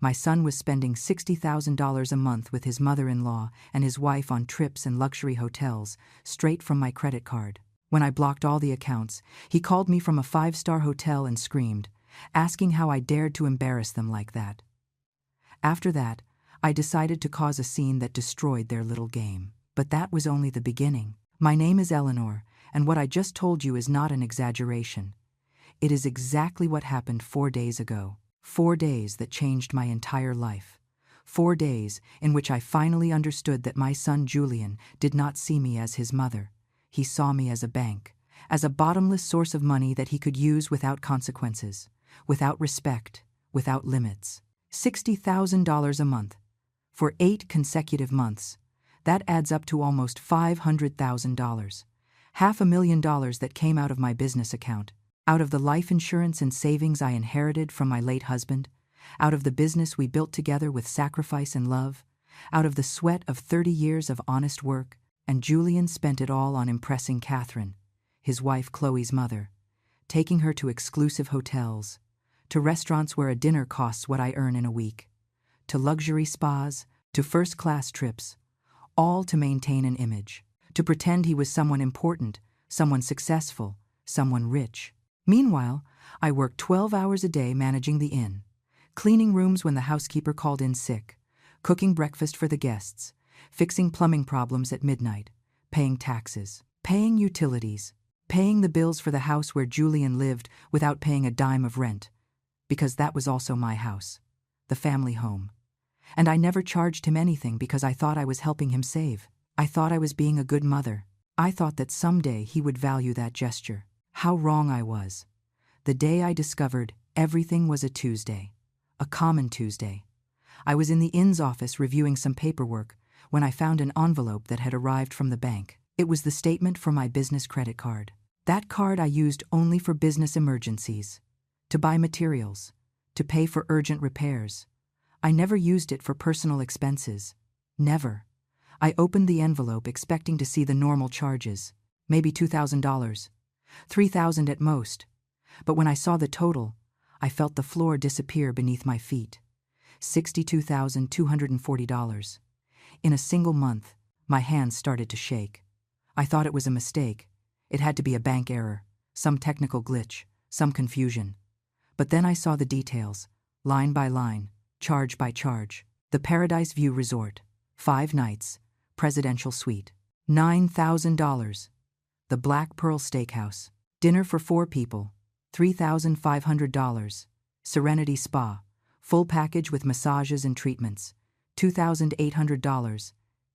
My son was spending $60,000 a month with his mother-in-law and his wife on trips and luxury hotels, straight from my credit card. When I blocked all the accounts, he called me from a 5-star hotel and screamed, asking how I dared to embarrass them like that. After that, I decided to cause a scene that destroyed their little game. But that was only the beginning. My name is Eleanor, and what I just told you is not an exaggeration. It is exactly what happened 4 days ago. 4 days that changed my entire life. 4 days in which I finally understood that my son Julian did not see me as his mother. He saw me as a bank, as a bottomless source of money that he could use without consequences, without respect, without limits. $60,000 a month. For 8 consecutive months. That adds up to almost $500,000. $500,000 that came out of my business account, out of the life insurance and savings I inherited from my late husband, out of the business we built together with sacrifice and love, out of the sweat of 30 years of honest work, and Julian spent it all on impressing Catherine, his wife Chloe's mother, taking her to exclusive hotels, to restaurants where a dinner costs what I earn in a week, to luxury spas, to first-class trips, all to maintain an image, to pretend he was someone important, someone successful, someone rich. Meanwhile, I worked 12 hours a day managing the inn, cleaning rooms when the housekeeper called in sick, cooking breakfast for the guests, fixing plumbing problems at midnight, paying taxes, paying utilities, paying the bills for the house where Julian lived without paying a dime of rent, because that was also my house, the family home. And I never charged him anything because I thought I was helping him save. I thought I was being a good mother. I thought that someday he would value that gesture. How wrong I was. The day I discovered everything was a Tuesday, a common Tuesday. I was in the inn's office reviewing some paperwork when I found an envelope that had arrived from the bank. It was the statement for my business credit card. That card I used only for business emergencies, to buy materials, to pay for urgent repairs. I never used it for personal expenses. Never. I opened the envelope expecting to see the normal charges, maybe $2,000, $3,000 at most. But when I saw the total, I felt the floor disappear beneath my feet. $62,240. In a single month, my hands started to shake. I thought it was a mistake. It had to be a bank error, some technical glitch, some confusion. But then I saw the details, line by line, charge by charge. The Paradise View Resort, 5 nights, presidential suite, $9,000. The Black Pearl Steakhouse, dinner for 4 people, $3,500. Serenity Spa, full package with massages and treatments, $2,800.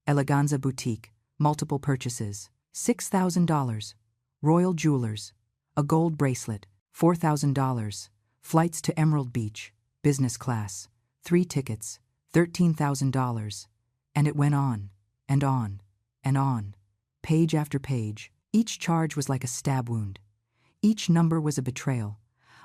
Eleganza Boutique, multiple purchases, $6,000. Royal Jewelers, a gold bracelet, $4,000. Flights to Emerald Beach, business class, 3 tickets, $13,000. And it went on, and on, and on, page after page. Each charge was like a stab wound. Each number was a betrayal.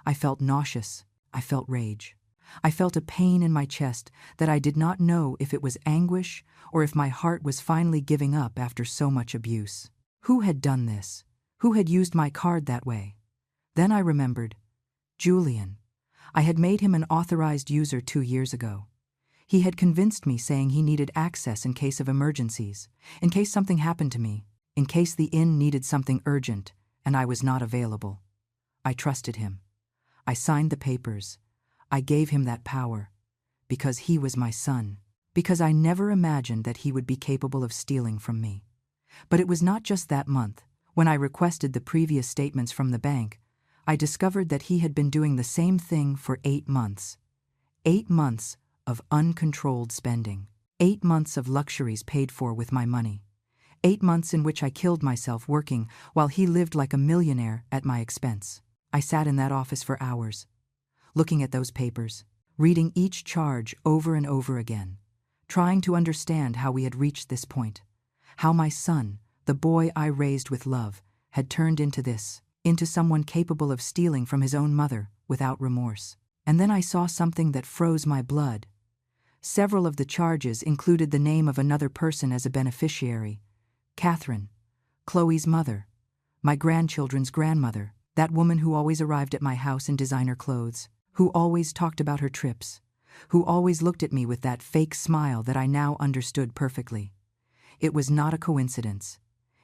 I felt nauseous. I felt rage. I felt a pain in my chest that I did not know if it was anguish or if my heart was finally giving up after so much abuse. Who had done this? Who had used my card that way? Then I remembered. Julian. I had made him an authorized user 2 years ago. He had convinced me, saying he needed access in case of emergencies, in case something happened to me, in case the inn needed something urgent and I was not available. I trusted him. I signed the papers. I gave him that power because he was my son, because I never imagined that he would be capable of stealing from me. But it was not just that month. When I requested the previous statements from the bank, I discovered that he had been doing the same thing for 8 months. 8 months of uncontrolled spending. 8 months of luxuries paid for with my money. 8 months in which I killed myself working while he lived like a millionaire at my expense. I sat in that office for hours, looking at those papers, reading each charge over and over again, trying to understand how we had reached this point, how my son, the boy I raised with love, had turned into this, into someone capable of stealing from his own mother without remorse. And then I saw something that froze my blood. Several of the charges included the name of another person as a beneficiary. Catherine, Chloe's mother, my grandchildren's grandmother, that woman who always arrived at my house in designer clothes, who always talked about her trips, who always looked at me with that fake smile that I now understood perfectly. It was not a coincidence.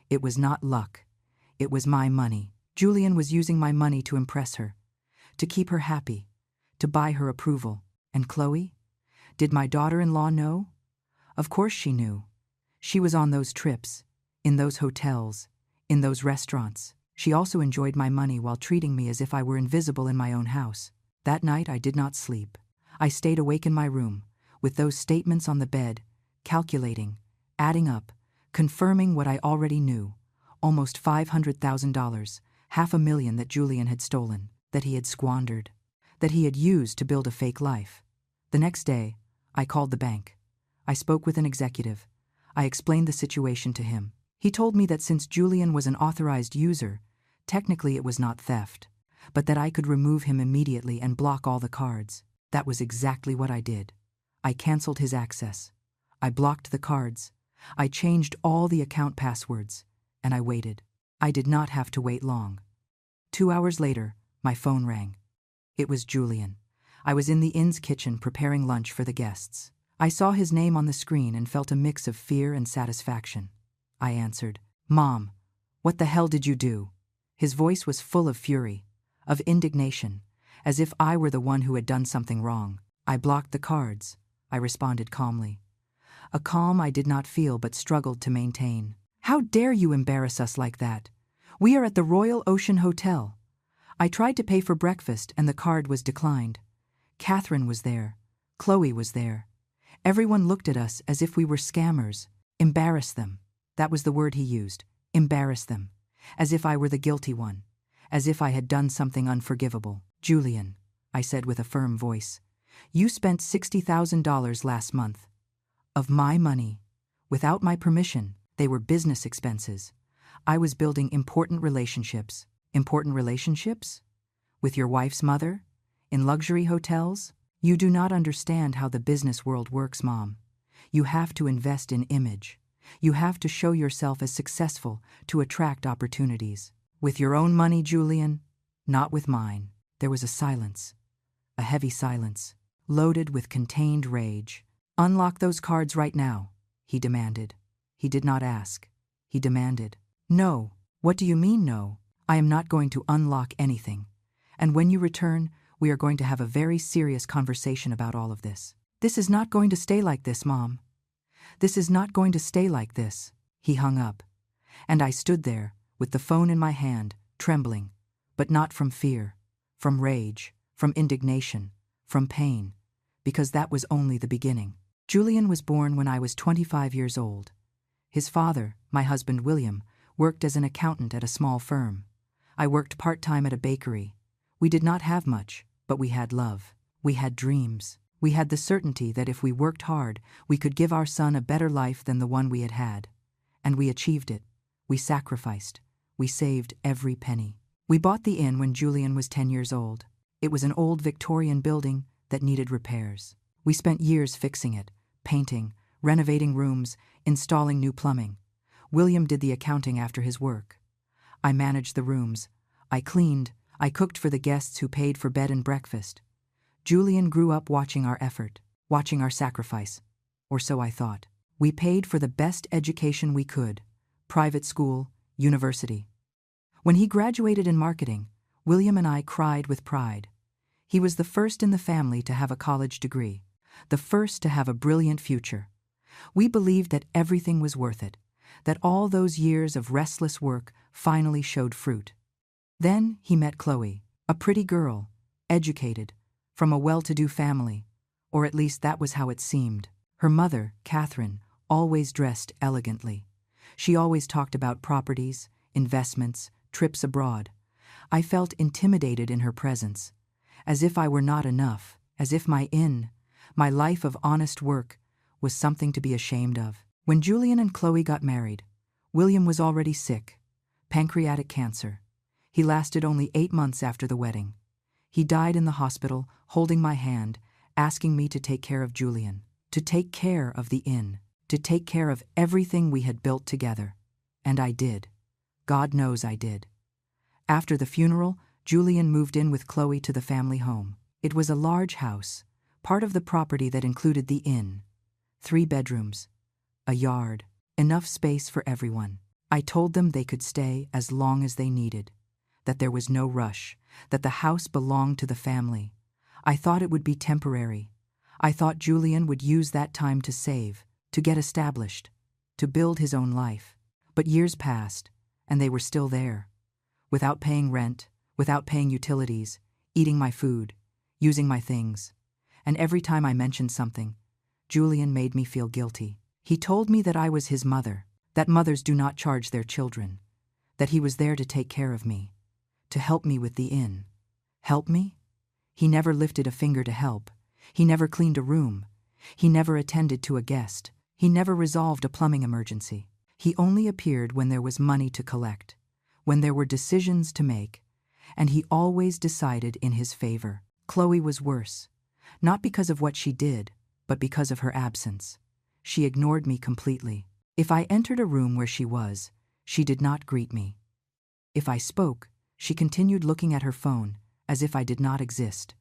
It was not luck. It was my money. Julian was using my money to impress her, to keep her happy, to buy her approval. And Chloe? Did my daughter-in-law know? Of course she knew. She was on those trips, in those hotels, in those restaurants. She also enjoyed my money while treating me as if I were invisible in my own house. That night I did not sleep. I stayed awake in my room, with those statements on the bed, calculating, adding up, confirming what I already knew. Almost $500,000, $500,000 that Julian had stolen, that he had squandered, that he had used to build a fake life. The next day, I called the bank. I spoke with an executive. I explained the situation to him. He told me that since Julian was an authorized user, technically it was not theft, but that I could remove him immediately and block all the cards. That was exactly what I did. I canceled his access. I blocked the cards. I changed all the account passwords, and I waited. I did not have to wait long. 2 hours later, my phone rang. It was Julian. I was in the inn's kitchen preparing lunch for the guests. I saw his name on the screen and felt a mix of fear and satisfaction. I answered, "Mom, what the hell did you do?" His voice was full of fury, of indignation, as if I were the one who had done something wrong. "I blocked the cards," I responded calmly. A calm I did not feel but struggled to maintain. "How dare you embarrass us like that? We are at the Royal Ocean Hotel." I tried to pay for breakfast and the card was declined. Catherine was there. Chloe was there. Everyone looked at us as if we were scammers. Embarrass them. That was the word he used. Embarrass them. As if I were the guilty one. As if I had done something unforgivable. "Julian," I said with a firm voice, "you spent $60,000 last month. Of my money. Without my permission. They were business expenses. I was building important relationships." "Important relationships? With your wife's mother? In luxury hotels?" "You do not understand how the business world works, Mom. You have to invest in image. You have to show yourself as successful to attract opportunities. With your own money, Julian, not with mine." There was a silence, a heavy silence, loaded with contained rage. "Unlock those cards right now," he demanded. He did not ask. He demanded. "No." "What do you mean, no?" "I am not going to unlock anything. And when you return, we are going to have a very serious conversation about all of this." "This is not going to stay like this, Mom. This is not going to stay like this." He hung up. And I stood there, with the phone in my hand, trembling, but not from fear, from rage, from indignation, from pain, because that was only the beginning. Julian was born when I was 25 years old. His father, my husband William, worked as an accountant at a small firm. I worked part-time at a bakery. We did not have much, but we had love. We had dreams. We had the certainty that if we worked hard, we could give our son a better life than the one we had had. And we achieved it. We sacrificed. We saved every penny. We bought the inn when Julian was 10 years old. It was an old Victorian building that needed repairs. We spent years fixing it, painting, renovating rooms, installing new plumbing. William did the accounting after his work. I managed the rooms. I cleaned. I cooked for the guests who paid for bed and breakfast. Julian grew up watching our effort, watching our sacrifice. Or so I thought. We paid for the best education we could. Private school, university. When he graduated in marketing, William and I cried with pride. He was the first in the family to have a college degree, the first to have a brilliant future. We believed that everything was worth it, that all those years of restless work finally showed fruit. Then he met Chloe, a pretty girl, educated, from a well-to-do family, or at least that was how it seemed. Her mother, Catherine, always dressed elegantly. She always talked about properties, investments, trips abroad. I felt intimidated in her presence, as if I were not enough, as if my life of honest work, was something to be ashamed of. When Julian and Chloe got married, William was already sick, pancreatic cancer. He lasted only 8 months after the wedding. He died in the hospital, holding my hand, asking me to take care of Julian, to take care of the inn, to take care of everything we had built together. And I did. God knows I did. After the funeral, Julian moved in with Chloe to the family home. It was a large house, part of the property that included the inn. 3 bedrooms, a yard, enough space for everyone. I told them they could stay as long as they needed, that there was no rush, that the house belonged to the family. I thought it would be temporary. I thought Julian would use that time to save, to get established, to build his own life. But years passed, and they were still there, without paying rent, without paying utilities, eating my food, using my things. And every time I mentioned something, Julian made me feel guilty. He told me that I was his mother, that mothers do not charge their children, that he was there to take care of me, to help me with the inn. Help me? He never lifted a finger to help. He never cleaned a room. He never attended to a guest. He never resolved a plumbing emergency. He only appeared when there was money to collect, when there were decisions to make, and he always decided in his favor. Chloe was worse, not because of what she did, but because of her absence. She ignored me completely. If I entered a room where she was, she did not greet me. If I spoke, she continued looking at her phone, as if I did not exist.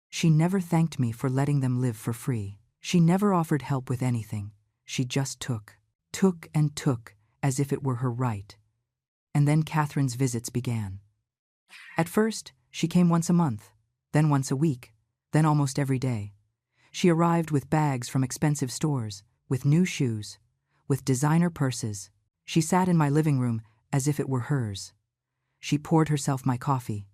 She never thanked me for letting them live for free. She never offered help with anything. She just took and took, as if it were her right. And then Catherine's visits began. At first, she came once a month, then once a week, then almost every day. She arrived with bags from expensive stores, with new shoes, with designer purses. She sat in my living room as if it were hers. She poured herself my coffee.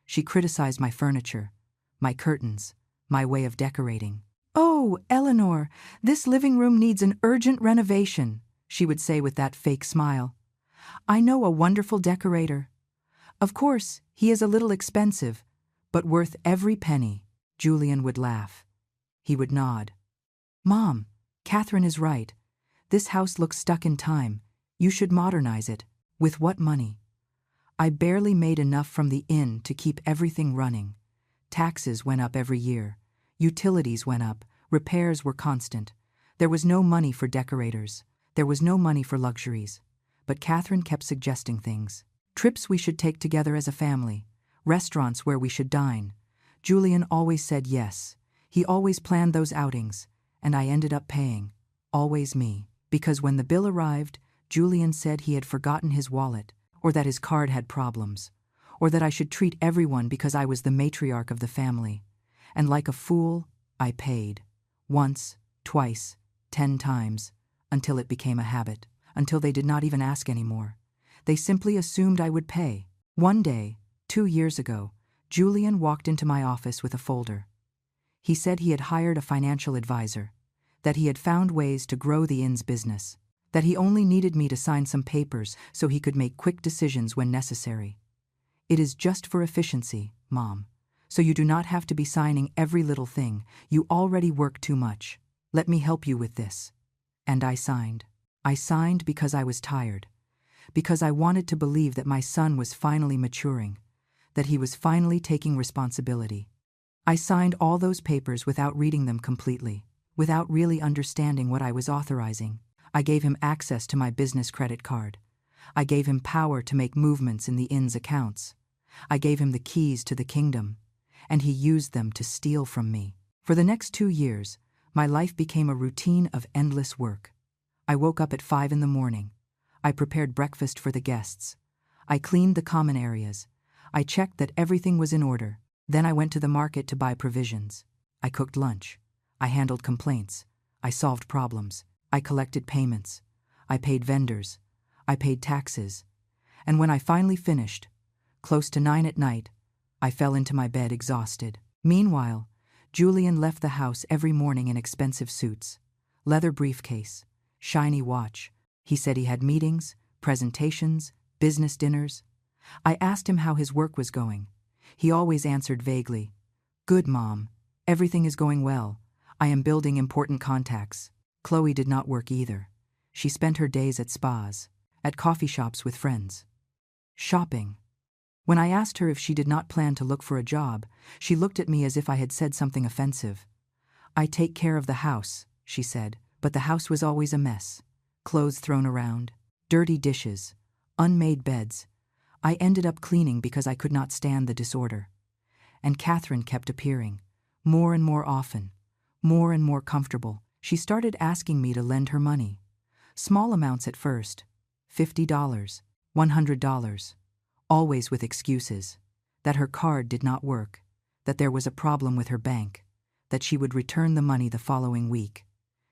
She criticized my furniture, my curtains, my way of decorating. "Oh, Eleanor, this living room needs an urgent renovation," she would say with that fake smile. "I know a wonderful decorator. Of course, he is a little expensive, but worth every penny." Julian would laugh. He would nod. "Mom, Catherine is right. This house looks stuck in time. You should modernize it." With what money? I barely made enough from the inn to keep everything running. Taxes went up every year. Utilities went up. Repairs were constant. There was no money for decorators. There was no money for luxuries. But Catherine kept suggesting things. Trips we should take together as a family. Restaurants where we should dine. Julian always said yes. He always planned those outings, and I ended up paying. Always me. Because when the bill arrived, Julian said he had forgotten his wallet, or that his card had problems, or that I should treat everyone because I was the matriarch of the family. And like a fool, I paid. Once, twice, 10 times, until it became a habit, until they did not even ask anymore. They simply assumed I would pay. One day, 2 years ago, Julian walked into my office with a folder. He said he had hired a financial advisor, that he had found ways to grow the inn's business, that he only needed me to sign some papers so he could make quick decisions when necessary. "It is just for efficiency, Mom, so you do not have to be signing every little thing. You already work too much. Let me help you with this." And I signed. I signed because I was tired, because I wanted to believe that my son was finally maturing, that he was finally taking responsibility. I signed all those papers without reading them completely, without really understanding what I was authorizing. I gave him access to my business credit card. I gave him power to make movements in the inn's accounts. I gave him the keys to the kingdom, and he used them to steal from me. For the next 2 years, my life became a routine of endless work. I woke up at 5 in the morning. I prepared breakfast for the guests. I cleaned the common areas. I checked that everything was in order. Then I went to the market to buy provisions. I cooked lunch. I handled complaints. I solved problems. I collected payments. I paid vendors. I paid taxes. And when I finally finished, close to 9 at night, I fell into my bed exhausted. Meanwhile, Julian left the house every morning in expensive suits, leather briefcase, shiny watch. He said he had meetings, presentations, business dinners. I asked him how his work was going. He always answered vaguely, "Good, Mom. Everything is going well. I am building important contacts." Chloe did not work either. She spent her days at spas, at coffee shops with friends. Shopping. When I asked her if she did not plan to look for a job, she looked at me as if I had said something offensive. "I take care of the house," she said, but the house was always a mess. Clothes thrown around, dirty dishes, unmade beds. I ended up cleaning because I could not stand the disorder. And Catherine kept appearing, more and more often, more and more comfortable. She started asking me to lend her money. Small amounts at first, $50, $100, always with excuses, that her card did not work, that there was a problem with her bank, that she would return the money the following week.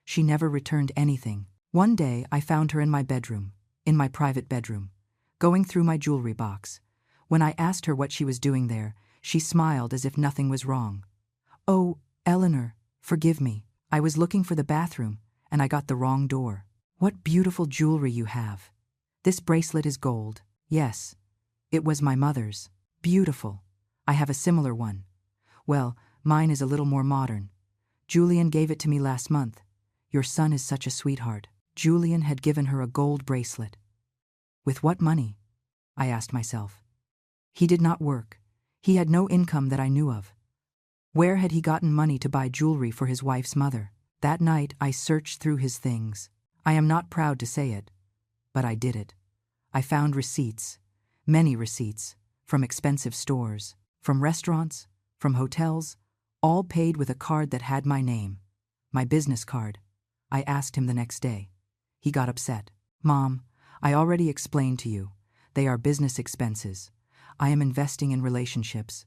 She never returned anything. One day I found her in my bedroom, in my private bedroom, going through my jewelry box. When I asked her what she was doing there, she smiled as if nothing was wrong. "Oh, Eleanor, forgive me. I was looking for the bathroom, and I got the wrong door. What beautiful jewelry you have. This bracelet is gold." Yes, it was my mother's. Beautiful. I have a similar one. Well, mine is a little more modern. Julian gave it to me last month. Your son is such a sweetheart. Julian had given her a gold bracelet. With what money? I asked myself. He did not work. He had no income that I knew of. Where had he gotten money to buy jewelry for his wife's mother? That night I searched through his things. I am not proud to say it, but I did it. I found receipts, many receipts, from expensive stores, from restaurants, from hotels, all paid with a card that had my name, my business card. I asked him the next day. He got upset. "Mom, I already explained to you. They are business expenses. I am investing in relationships.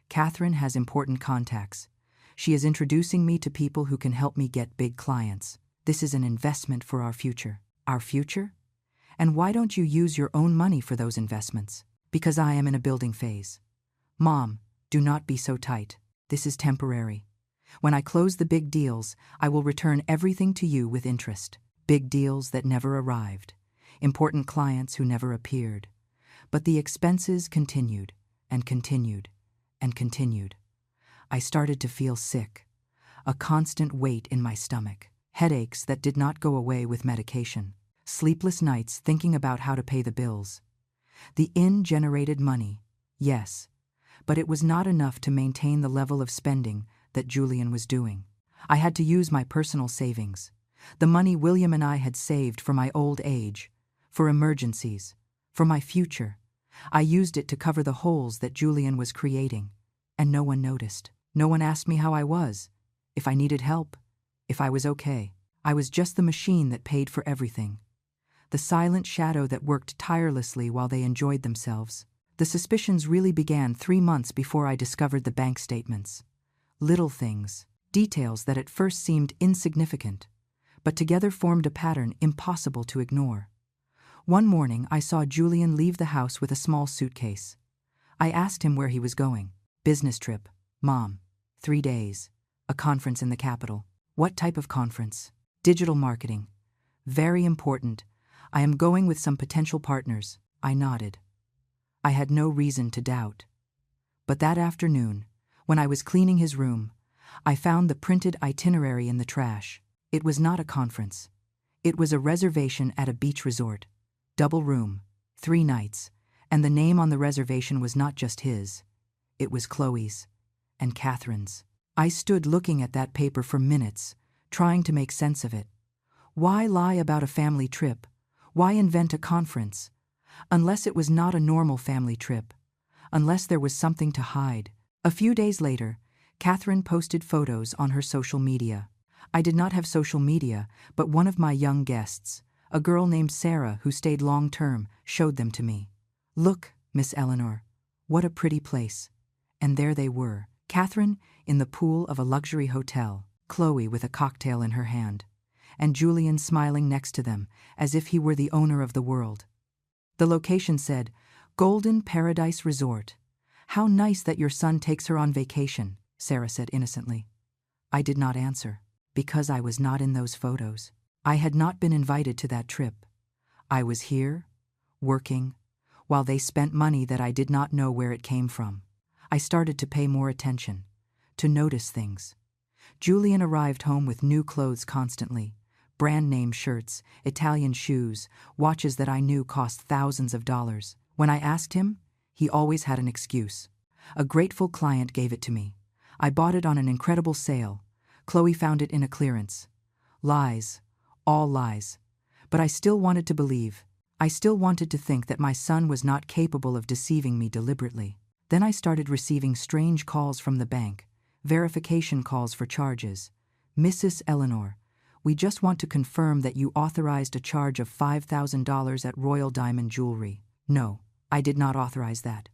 Catherine has important contacts. She is introducing me to people who can help me get big clients. This is an investment for our future." Our future? And why don't you use your own money for those investments? Because I am in a building phase. Mom, do not be so tight. This is temporary. When I close the big deals, I will return everything to you with interest. Big deals that never arrived. Important clients who never appeared. But the expenses continued, and continued, and continued. I started to feel sick. A constant weight in my stomach. Headaches that did not go away with medication. Sleepless nights thinking about how to pay the bills. The inn generated money, yes, but it was not enough to maintain the level of spending that Julian was doing. I had to use my personal savings, the money William and I had saved for my old age, for emergencies, for my future. I used it to cover the holes that Julian was creating, and no one noticed. No one asked me how I was, if I needed help, if I was okay. I was just the machine that paid for everything. The silent shadow that worked tirelessly while they enjoyed themselves. The suspicions really began 3 months before I discovered the bank statements. Little things, details that at first seemed insignificant, but together formed a pattern impossible to ignore. One morning I saw Julian leave the house with a small suitcase. I asked him where he was going. "Business trip, Mom. 3 days. A conference in the capital." "What type of conference?" "Digital marketing. Very important. I am going with some potential partners." I nodded. I had no reason to doubt. But that afternoon, when I was cleaning his room, I found the printed itinerary in the trash. It was not a conference. It was a reservation at a beach resort. Double room, 3 nights, and the name on the reservation was not just his. It was Chloe's and Catherine's. I stood looking at that paper for minutes, trying to make sense of it. Why lie about a family trip? Why invent a conference? Unless it was not a normal family trip. Unless there was something to hide. A few days later, Catherine posted photos on her social media. I did not have social media, but one of my young guests, a girl named Sarah who stayed long-term, showed them to me. "Look, Miss Eleanor, what a pretty place." And there they were. Catherine in the pool of a luxury hotel, Chloe with a cocktail in her hand, and Julian smiling next to them as if he were the owner of the world. The location said, "Golden Paradise Resort." "How nice that your son takes her on vacation," Sarah said innocently. I did not answer, because I was not in those photos. I had not been invited to that trip. I was here, working, while they spent money that I did not know where it came from. I started to pay more attention, to notice things. Julian arrived home with new clothes constantly. Brand-name shirts, Italian shoes, watches that I knew cost thousands of dollars. When I asked him, he always had an excuse. "A grateful client gave it to me. I bought it on an incredible sale. Chloe found it in a clearance." Lies, all lies. But I still wanted to believe. I still wanted to think that my son was not capable of deceiving me deliberately. Then I started receiving strange calls from the bank, Verification calls for charges. Mrs. Eleanor, we just want to confirm that you authorized a charge of $5,000 at Royal Diamond Jewelry. No, I did not authorize that.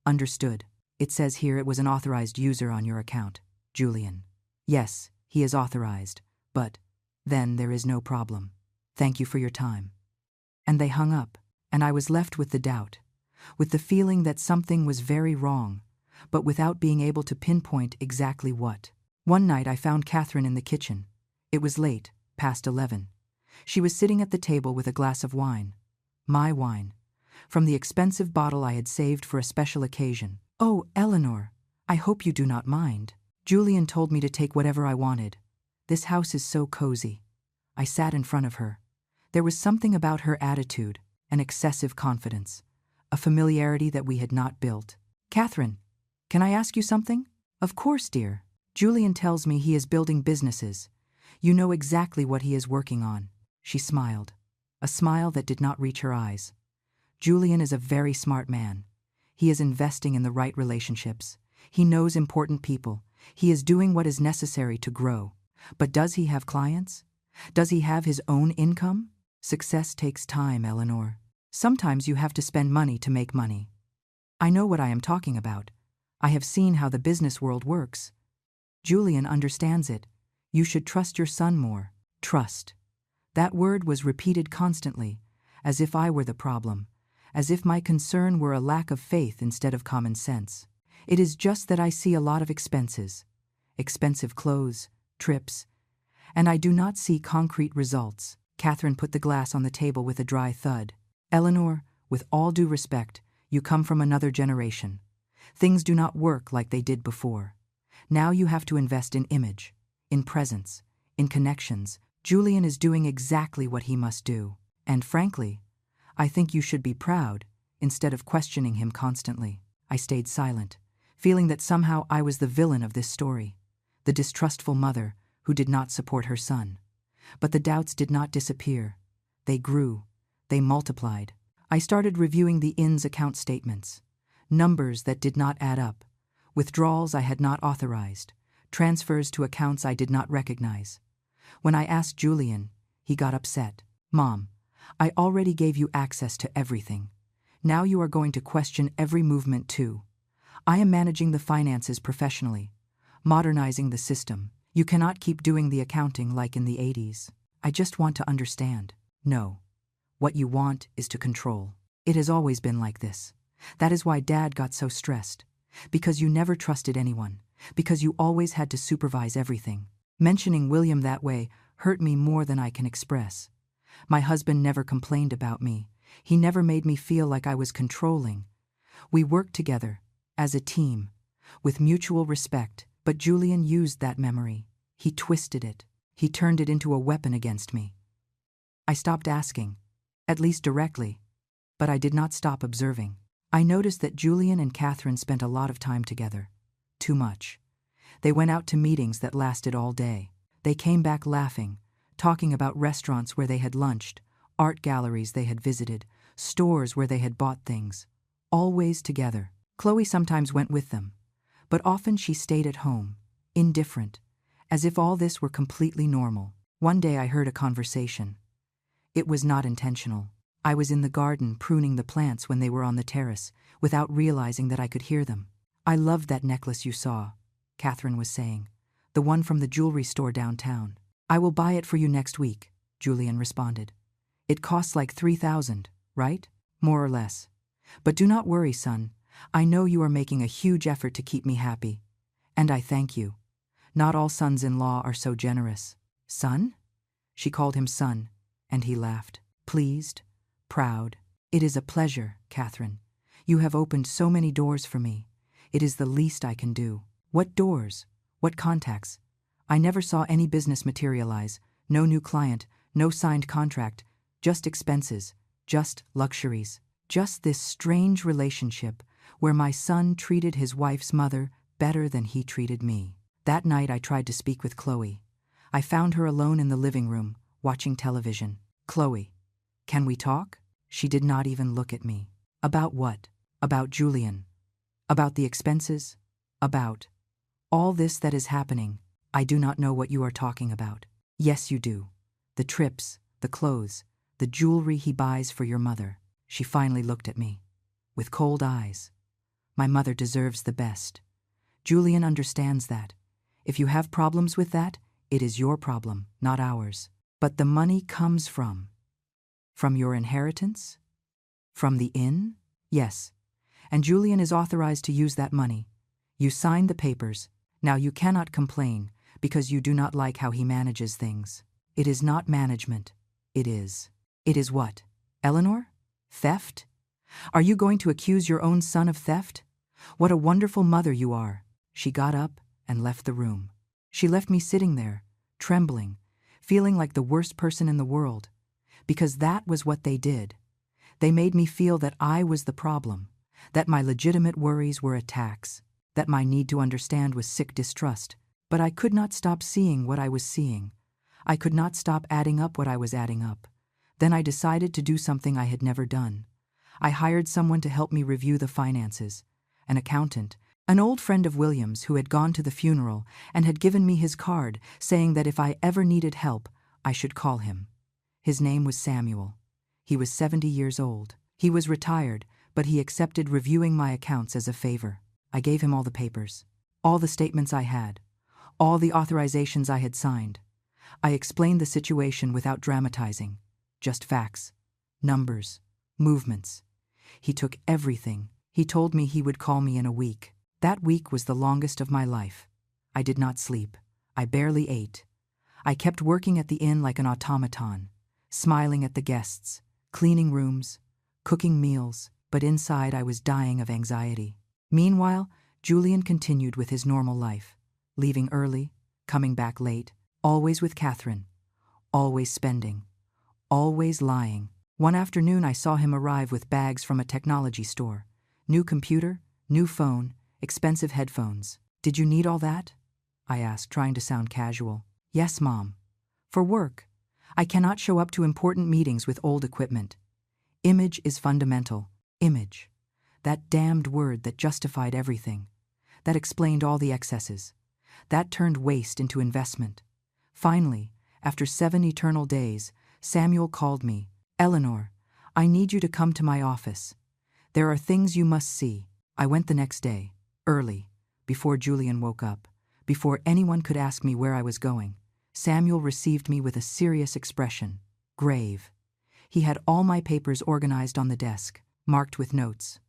Understood. It says here it was an authorized user on your account, Julian. Yes, he is authorized, but then there is no problem. Thank you for your time. And they hung up, and I was left with the doubt, with the feeling that something was very wrong, but without being able to pinpoint exactly what. One night I found Catherine in the kitchen. It was late, past 11. She was sitting at the table with a glass of wine. My wine. From the expensive bottle I had saved for a special occasion. Oh, Eleanor, I hope you do not mind. Julian told me to take whatever I wanted. This house is so cozy. I sat in front of her. There was something about her attitude, an excessive confidence, a familiarity that we had not built. Catherine, can I ask you something? Of course, dear. Julian tells me he is building businesses. You know exactly what he is working on. She smiled, a smile that did not reach her eyes. Julian is a very smart man. He is investing in the right relationships. He knows important people. He is doing what is necessary to grow. But does he have clients? Does he have his own income? Success takes time, Eleanor. Sometimes you have to spend money to make money. I know what I am talking about. I have seen how the business world works. Julian understands it. You should trust your son more. Trust. That word was repeated constantly, as if I were the problem, as if my concern were a lack of faith instead of common sense. It is just that I see a lot of expenses. Expensive clothes, trips, and I do not see concrete results. Catherine put the glass on the table with a dry thud. Eleanor, with all due respect, you come from another generation. Things do not work like they did before. Now you have to invest in image, in presence, in connections. Julian is doing exactly what he must do. And frankly, I think you should be proud, instead of questioning him constantly. I stayed silent, feeling that somehow I was the villain of this story, the distrustful mother who did not support her son. But the doubts did not disappear. They grew. They multiplied. I started reviewing the IN's account statements. Numbers that did not add up. Withdrawals I had not authorized. Transfers to accounts I did not recognize. When I asked Julian, he got upset. Mom, I already gave you access to everything. Now you are going to question every movement too. I am managing the finances professionally, modernizing the system. You cannot keep doing the accounting like in the 80s. I just want to understand. No. What you want is to control. It has always been like this. That is why Dad got so stressed. Because you never trusted anyone. Because you always had to supervise everything. Mentioning William that way hurt me more than I can express. My husband never complained about me. He never made me feel like I was controlling. We worked together, as a team, with mutual respect, but Julian used that memory. He twisted it. He turned it into a weapon against me. I stopped asking, at least directly, but I did not stop observing. I noticed that Julian and Catherine spent a lot of time together. Too much. They went out to meetings that lasted all day. They came back laughing, talking about restaurants where they had lunched, art galleries they had visited, stores where they had bought things. Always together. Chloe sometimes went with them, but often she stayed at home, indifferent, as if all this were completely normal. One day I heard a conversation. It was not intentional. I was in the garden pruning the plants when they were on the terrace, without realizing that I could hear them. I loved that necklace you saw, Catherine was saying, the one from the jewelry store downtown. I will buy it for you next week, Julian responded. It costs like $3,000, right? More or less. But do not worry, son. I know you are making a huge effort to keep me happy. And I thank you. Not all sons-in-law are so generous. Son? She called him son, and he laughed. Pleased, proud. It is a pleasure, Catherine. You have opened so many doors for me. It is the least I can do. What doors? What contacts? I never saw any business materialize. No new client, no signed contract, just expenses, just luxuries. Just this strange relationship where my son treated his wife's mother better than he treated me. That night I tried to speak with Chloe. I found her alone in the living room, watching television. Chloe, can we talk? She did not even look at me. About what? About Julian. About the expenses? About All this that is happening, I do not know what you are talking about. Yes, you do. The trips, the clothes, the jewelry he buys for your mother. She finally looked at me, with cold eyes. My mother deserves the best. Julian understands that. If you have problems with that, it is your problem, not ours. But the money comes from your inheritance? From the inn? Yes. And Julian is authorized to use that money. You signed the papers. Now you cannot complain, because you do not like how he manages things. It is not management. It is. It is what? Eleanor? Theft? Are you going to accuse your own son of theft? What a wonderful mother you are. She got up and left the room. She left me sitting there, trembling, feeling like the worst person in the world. Because that was what they did. They made me feel that I was the problem, that my legitimate worries were attacks, that my need to understand was sick distrust. But I could not stop seeing what I was seeing. I could not stop adding up what I was adding up. Then I decided to do something I had never done. I hired someone to help me review the finances, an accountant, an old friend of William's who had gone to the funeral and had given me his card saying that if I ever needed help, I should call him. His name was Samuel. He was 70 years old. He was retired, but he accepted reviewing my accounts as a favor. I gave him all the papers, all the statements I had, all the authorizations I had signed. I explained the situation without dramatizing, just facts, numbers, movements. He took everything. He told me he would call me in a week. That week was the longest of my life. I did not sleep. I barely ate. I kept working at the inn like an automaton, smiling at the guests, cleaning rooms, cooking meals, but inside I was dying of anxiety. Meanwhile, Julian continued with his normal life, leaving early, coming back late, always with Catherine, always spending, always lying. One afternoon I saw him arrive with bags from a technology store. New computer, new phone, expensive headphones. "Did you need all that?" I asked, trying to sound casual. "Yes, Mom. For work. I cannot show up to important meetings with old equipment. Image is fundamental. Image. That damned word that justified everything. That explained all the excesses. That turned waste into investment. Finally, after 7 eternal days, Samuel called me. "Eleanor, I need you to come to my office. There are things you must see." I went the next day, early, before Julian woke up, before anyone could ask me where I was going. Samuel received me with a serious expression, grave. He had all my papers organized on the desk, marked with notes,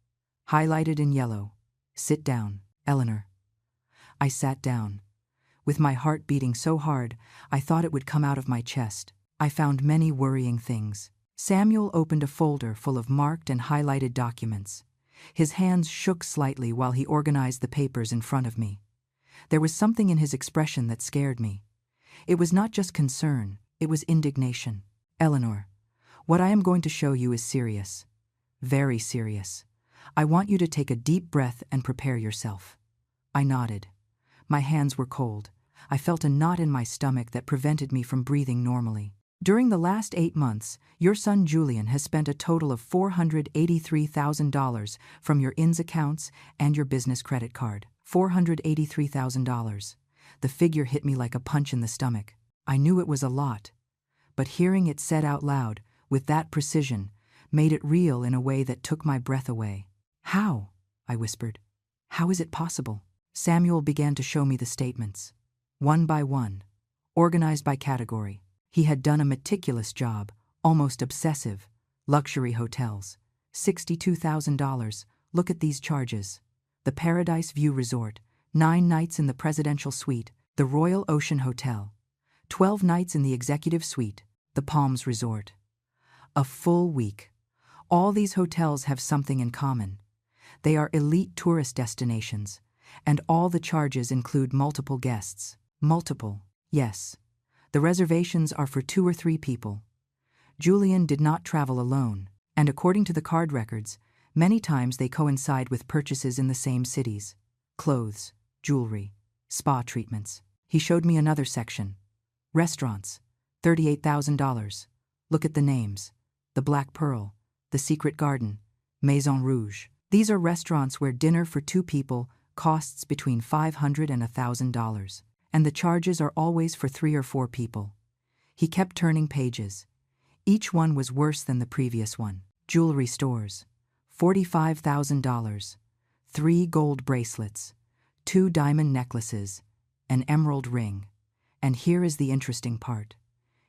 highlighted in yellow. "Sit down, Eleanor." I sat down, with my heart beating so hard I thought it would come out of my chest. I found many worrying things. Samuel opened a folder full of marked and highlighted documents. His hands shook slightly while he organized the papers in front of me. There was something in his expression that scared me. It was not just concern, it was indignation. "Eleanor, what I am going to show you is serious. Very serious. I want you to take a deep breath and prepare yourself." I nodded. My hands were cold. I felt a knot in my stomach that prevented me from breathing normally. "During the last 8 months, your son Julian has spent a total of $483,000 from your INS accounts and your business credit card. $483,000. The figure hit me like a punch in the stomach. I knew it was a lot, but hearing it said out loud, with that precision, made it real in a way that took my breath away. "How?" I whispered. "How is it possible?" Samuel began to show me the statements, one by one, organized by category. He had done a meticulous job, almost obsessive. Luxury hotels, $62,000. Look at these charges. The Paradise View Resort, 9 nights in the Presidential Suite, the Royal Ocean Hotel, 12 nights in the Executive Suite, the Palms Resort. A full week. All these hotels have something in common. They are elite tourist destinations, and all the charges include multiple guests. Multiple, yes. The reservations are for 2 or 3 people. Julian did not travel alone, and according to the card records, many times they coincide with purchases in the same cities. Clothes, jewelry, spa treatments. He showed me another section. Restaurants, $38,000. Look at the names. The Black Pearl, the Secret Garden, Maison Rouge. These are restaurants where dinner for 2 people, costs between $500 and $1,000, and the charges are always for 3 or 4 people. He kept turning pages. Each one was worse than the previous one. Jewelry stores. $45,000. 3 gold bracelets. 2 diamond necklaces. An emerald ring. And here is the interesting part.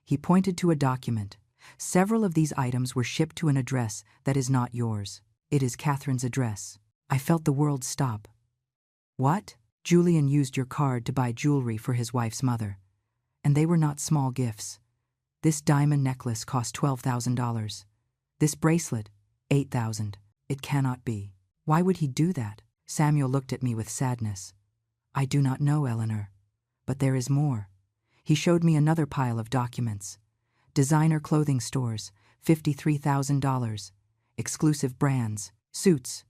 He pointed to a document. Several of these items were shipped to an address that is not yours. It is Catherine's address. I felt the world stop. What? Julian used your card to buy jewelry for his wife's mother. And they were not small gifts. This diamond necklace cost $12,000. This bracelet, $8,000. It cannot be. Why would he do that? Samuel looked at me with sadness. I do not know, Eleanor. But there is more. He showed me another pile of documents. Designer clothing stores, $53,000. Exclusive brands, suits,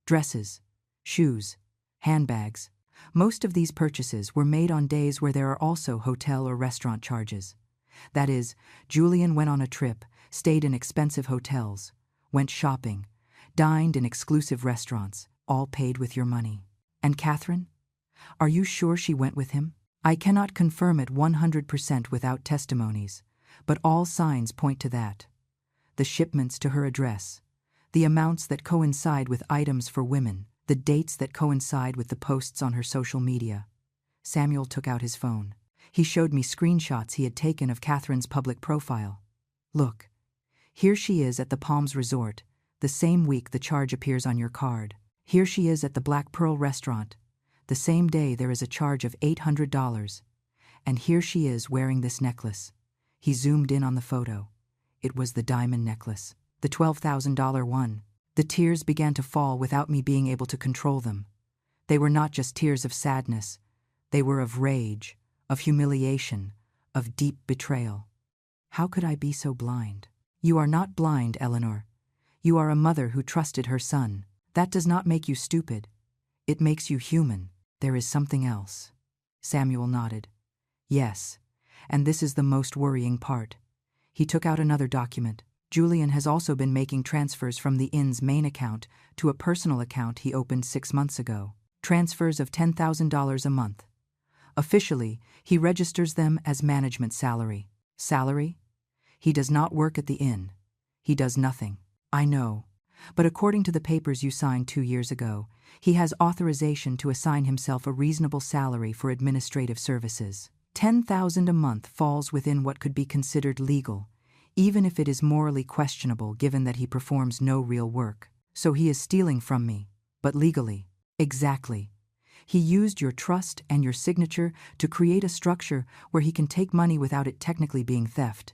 dresses, shoes, handbags. Most of these purchases were made on days where there are also hotel or restaurant charges. That is, Julian went on a trip, stayed in expensive hotels, went shopping, dined in exclusive restaurants, all paid with your money. And Catherine? Are you sure she went with him? I cannot confirm it 100% without testimonies, but all signs point to that. The shipments to her address, the amounts that coincide with items for women, the dates that coincide with the posts on her social media. Samuel took out his phone. He showed me screenshots he had taken of Catherine's public profile. Look, here she is at the Palms Resort, the same week the charge appears on your card. Here she is at the Black Pearl restaurant. The same day there is a charge of $800. And here she is wearing this necklace. He zoomed in on the photo. It was the diamond necklace, the $12,000 one. The tears began to fall without me being able to control them. They were not just tears of sadness. They were of rage, of humiliation, of deep betrayal. How could I be so blind? You are not blind, Eleanor. You are a mother who trusted her son. That does not make you stupid. It makes you human. There is something else. Samuel nodded. Yes, and this is the most worrying part. He took out another document. Julian has also been making transfers from the inn's main account to a personal account he opened 6 months ago. Transfers of $10,000 a month. Officially, he registers them as management salary. Salary? He does not work at the inn. He does nothing. I know. But according to the papers you signed 2 years ago, he has authorization to assign himself a reasonable salary for administrative services. $10,000 a month falls within what could be considered legal, even if it is morally questionable given that he performs no real work. So he is stealing from me, but legally. Exactly. He used your trust and your signature to create a structure where he can take money without it technically being theft.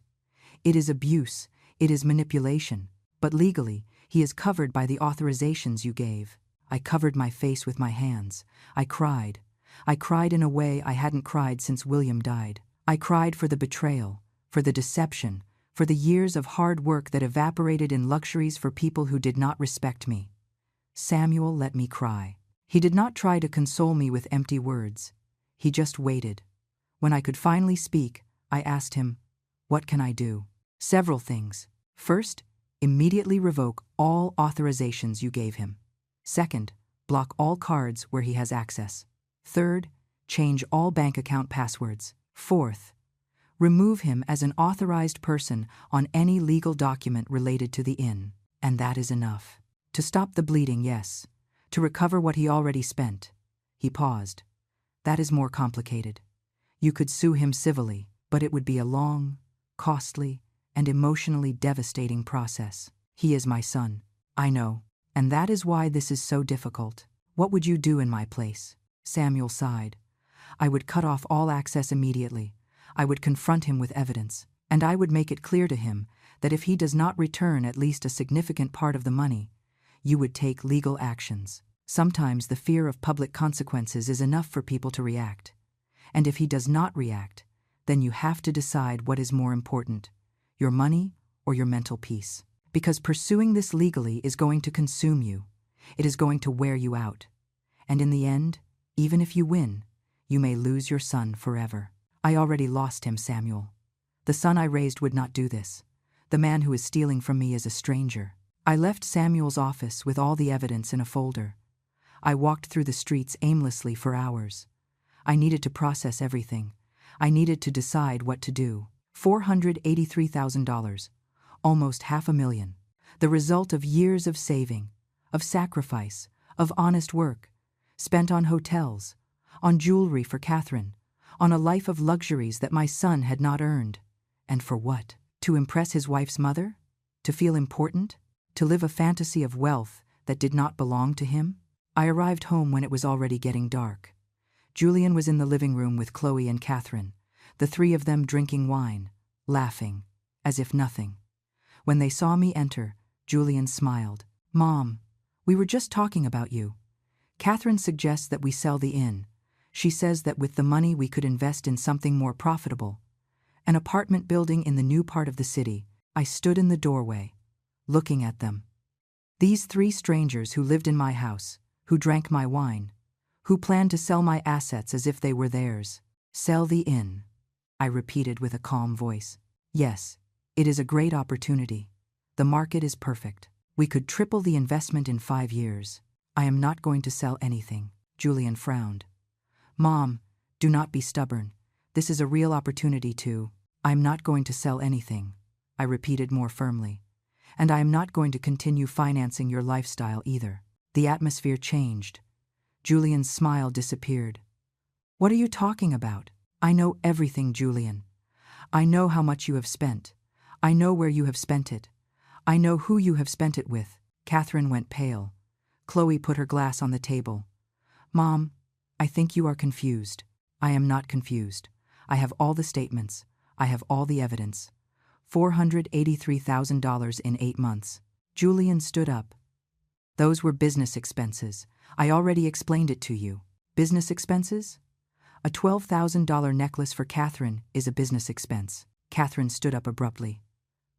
It is abuse, it is manipulation, but legally, he is covered by the authorizations you gave. I covered my face with my hands. I cried. I cried in a way I hadn't cried since William died. I cried for the betrayal, for the deception, for the years of hard work that evaporated in luxuries for people who did not respect me. Samuel let me cry. He did not try to console me with empty words. He just waited. When I could finally speak, I asked him, "What can I do?" Several things. First, immediately revoke all authorizations you gave him. Second, block all cards where he has access. Third, change all bank account passwords. Fourth, remove him as an authorized person on any legal document related to the inn. And that is enough. To stop the bleeding, yes. To recover what he already spent. He paused. That is more complicated. You could sue him civilly, but it would be a long, costly, and emotionally devastating process. He is my son. I know. And that is why this is so difficult. What would you do in my place? Samuel sighed. I would cut off all access immediately. I would confront him with evidence. And I would make it clear to him that if he does not return at least a significant part of the money, you would take legal actions. Sometimes the fear of public consequences is enough for people to react. And if he does not react, then you have to decide what is more important, your money or your mental peace. Because pursuing this legally is going to consume you. It is going to wear you out. And in the end, even if you win, you may lose your son forever. I already lost him, Samuel. The son I raised would not do this. The man who is stealing from me is a stranger. I left Samuel's office with all the evidence in a folder. I walked through the streets aimlessly for hours. I needed to process everything. I needed to decide what to do. $483,000, almost $500,000. The result of years of saving, of sacrifice, of honest work, spent on hotels, on jewelry for Catherine, on a life of luxuries that my son had not earned. And for what? To impress his wife's mother? To feel important? To live a fantasy of wealth that did not belong to him? I arrived home when it was already getting dark. Julian was in the living room with Chloe and Catherine, the three of them drinking wine, laughing, as if nothing. When they saw me enter, Julian smiled. "Mom, we were just talking about you. Catherine suggests that we sell the inn. She says that with the money we could invest in something more profitable. An apartment building in the new part of the city." I stood in the doorway, looking at them. These three strangers who lived in my house, who drank my wine, who planned to sell my assets as if they were theirs. "Sell the inn," I repeated with a calm voice. "Yes, it is a great opportunity. The market is perfect. We could triple the investment in 5 years. I am not going to sell anything." Julian frowned. "Mom, do not be stubborn. This is a real opportunity to—" "I'm not going to sell anything," I repeated more firmly. "And I am not going to continue financing your lifestyle either." The atmosphere changed. Julian's smile disappeared. "What are you talking about? I know everything, Julian. I know how much you have spent. I know where you have spent it. I know who you have spent it with." Catherine went pale. Chloe put her glass on the table. "Mom, I think you are confused." "I am not confused. I have all the statements. I have all the evidence. $483,000 in 8 months. Julian stood up. "Those were business expenses. I already explained it to you." "Business expenses?" "A $12,000 necklace for Catherine is a business expense." Catherine stood up abruptly.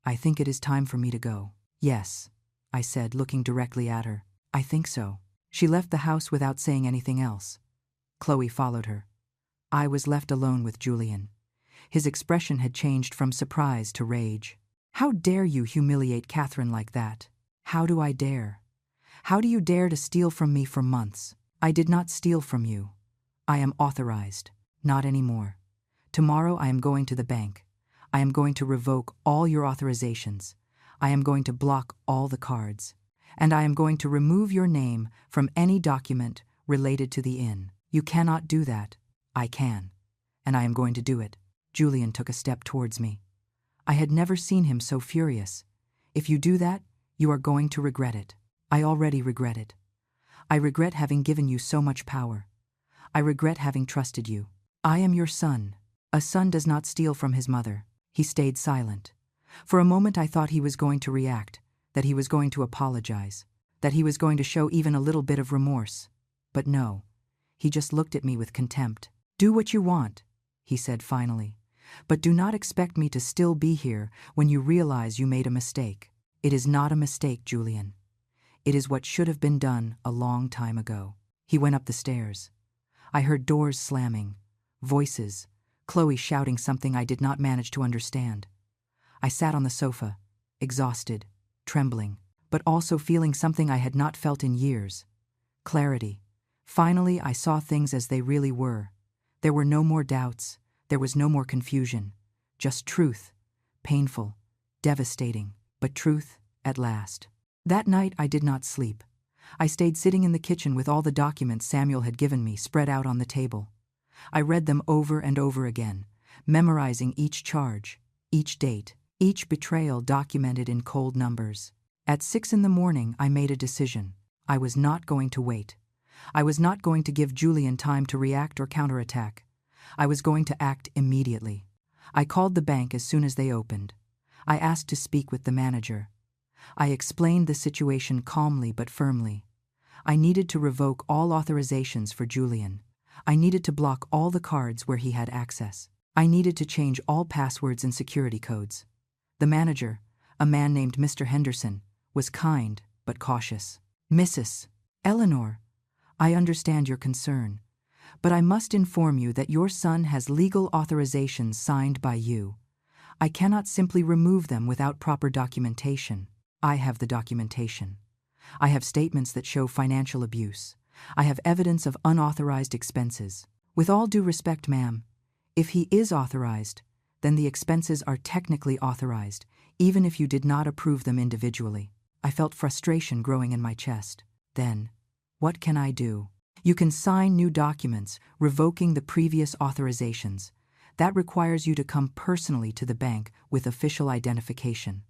"I think it is time for me to go." "Yes," I said, looking directly at her. "I think so." She left the house without saying anything else. Chloe followed her. I was left alone with Julian. His expression had changed from surprise to rage. "How dare you humiliate Catherine like that? How do I dare? How do you dare to steal from me for months?" "I did not steal from you. I am authorized. Not anymore. Tomorrow I am going to the bank. I am going to revoke all your authorizations. I am going to block all the cards. And I am going to remove your name from any document related to the inn." "You cannot do that." "I can. And I am going to do it." Julian took a step towards me. I had never seen him so furious. "If you do that, you are going to regret it." "I already regret it. I regret having given you so much power. I regret having trusted you. I am your son. A son does not steal from his mother." He stayed silent. For a moment I thought he was going to react, that he was going to apologize, that he was going to show even a little bit of remorse. But no. He just looked at me with contempt. "Do what you want," he said finally. "But do not expect me to still be here when you realize you made a mistake." "It is not a mistake, Julian. It is what should have been done a long time ago." He went up the stairs. I heard doors slamming, voices, Chloe shouting something I did not manage to understand. I sat on the sofa, exhausted, trembling, but also feeling something I had not felt in years. Clarity. Finally, I saw things as they really were. There were no more doubts. There was no more confusion. Just truth. Painful, devastating, but truth at last. That night I did not sleep. I stayed sitting in the kitchen with all the documents Samuel had given me spread out on the table. I read them over and over again, memorizing each charge, each date, each betrayal documented in cold numbers. At 6 in the morning I made a decision. I was not going to wait. I was not going to give Julian time to react or counterattack. I was going to act immediately. I called the bank as soon as they opened. I asked to speak with the manager. I explained the situation calmly but firmly. I needed to revoke all authorizations for Julian. I needed to block all the cards where he had access. I needed to change all passwords and security codes. The manager, a man named Mr. Henderson, was kind but cautious. "Mrs. Eleanor, I understand your concern, but I must inform you that your son has legal authorizations signed by you. I cannot simply remove them without proper documentation." I have the documentation. I have statements that show financial abuse. I have evidence of unauthorized expenses. With all due respect, ma'am, if he is authorized, then the expenses are technically authorized, even if you did not approve them individually. I felt frustration growing in my chest. Then, what can I do? You can sign new documents, revoking the previous authorizations. That requires you to come personally to the bank with official identification.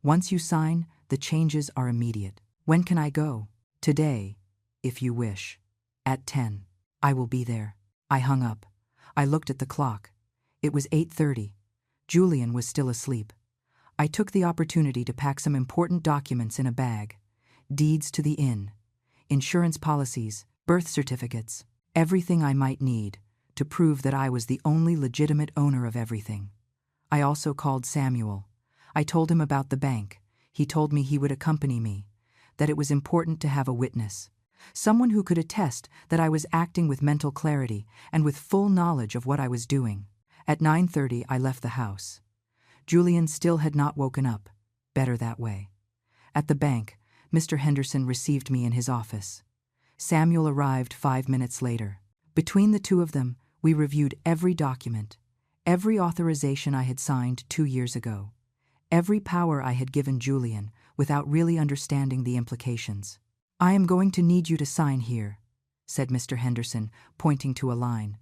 Once you sign, the changes are immediate. When can I go? Today, if you wish. At 10. I will be there. I hung up. I looked at the clock. It was 8:30. Julian was still asleep. I took the opportunity to pack some important documents in a bag. Deeds to the inn, insurance policies, birth certificates, everything I might need to prove that I was the only legitimate owner of everything. I also called Samuel. I told him about the bank. He told me he would accompany me, that it was important to have a witness, someone who could attest that I was acting with mental clarity and with full knowledge of what I was doing. At 9:30, I left the house. Julian still had not woken up. Better that way. At the bank, Mr. Henderson received me in his office. Samuel arrived 5 minutes later. Between the two of them, we reviewed every document, every authorization I had signed 2 years ago, every power I had given Julian without really understanding the implications. "I am going to need you to sign here," said Mr. Henderson, pointing to a line.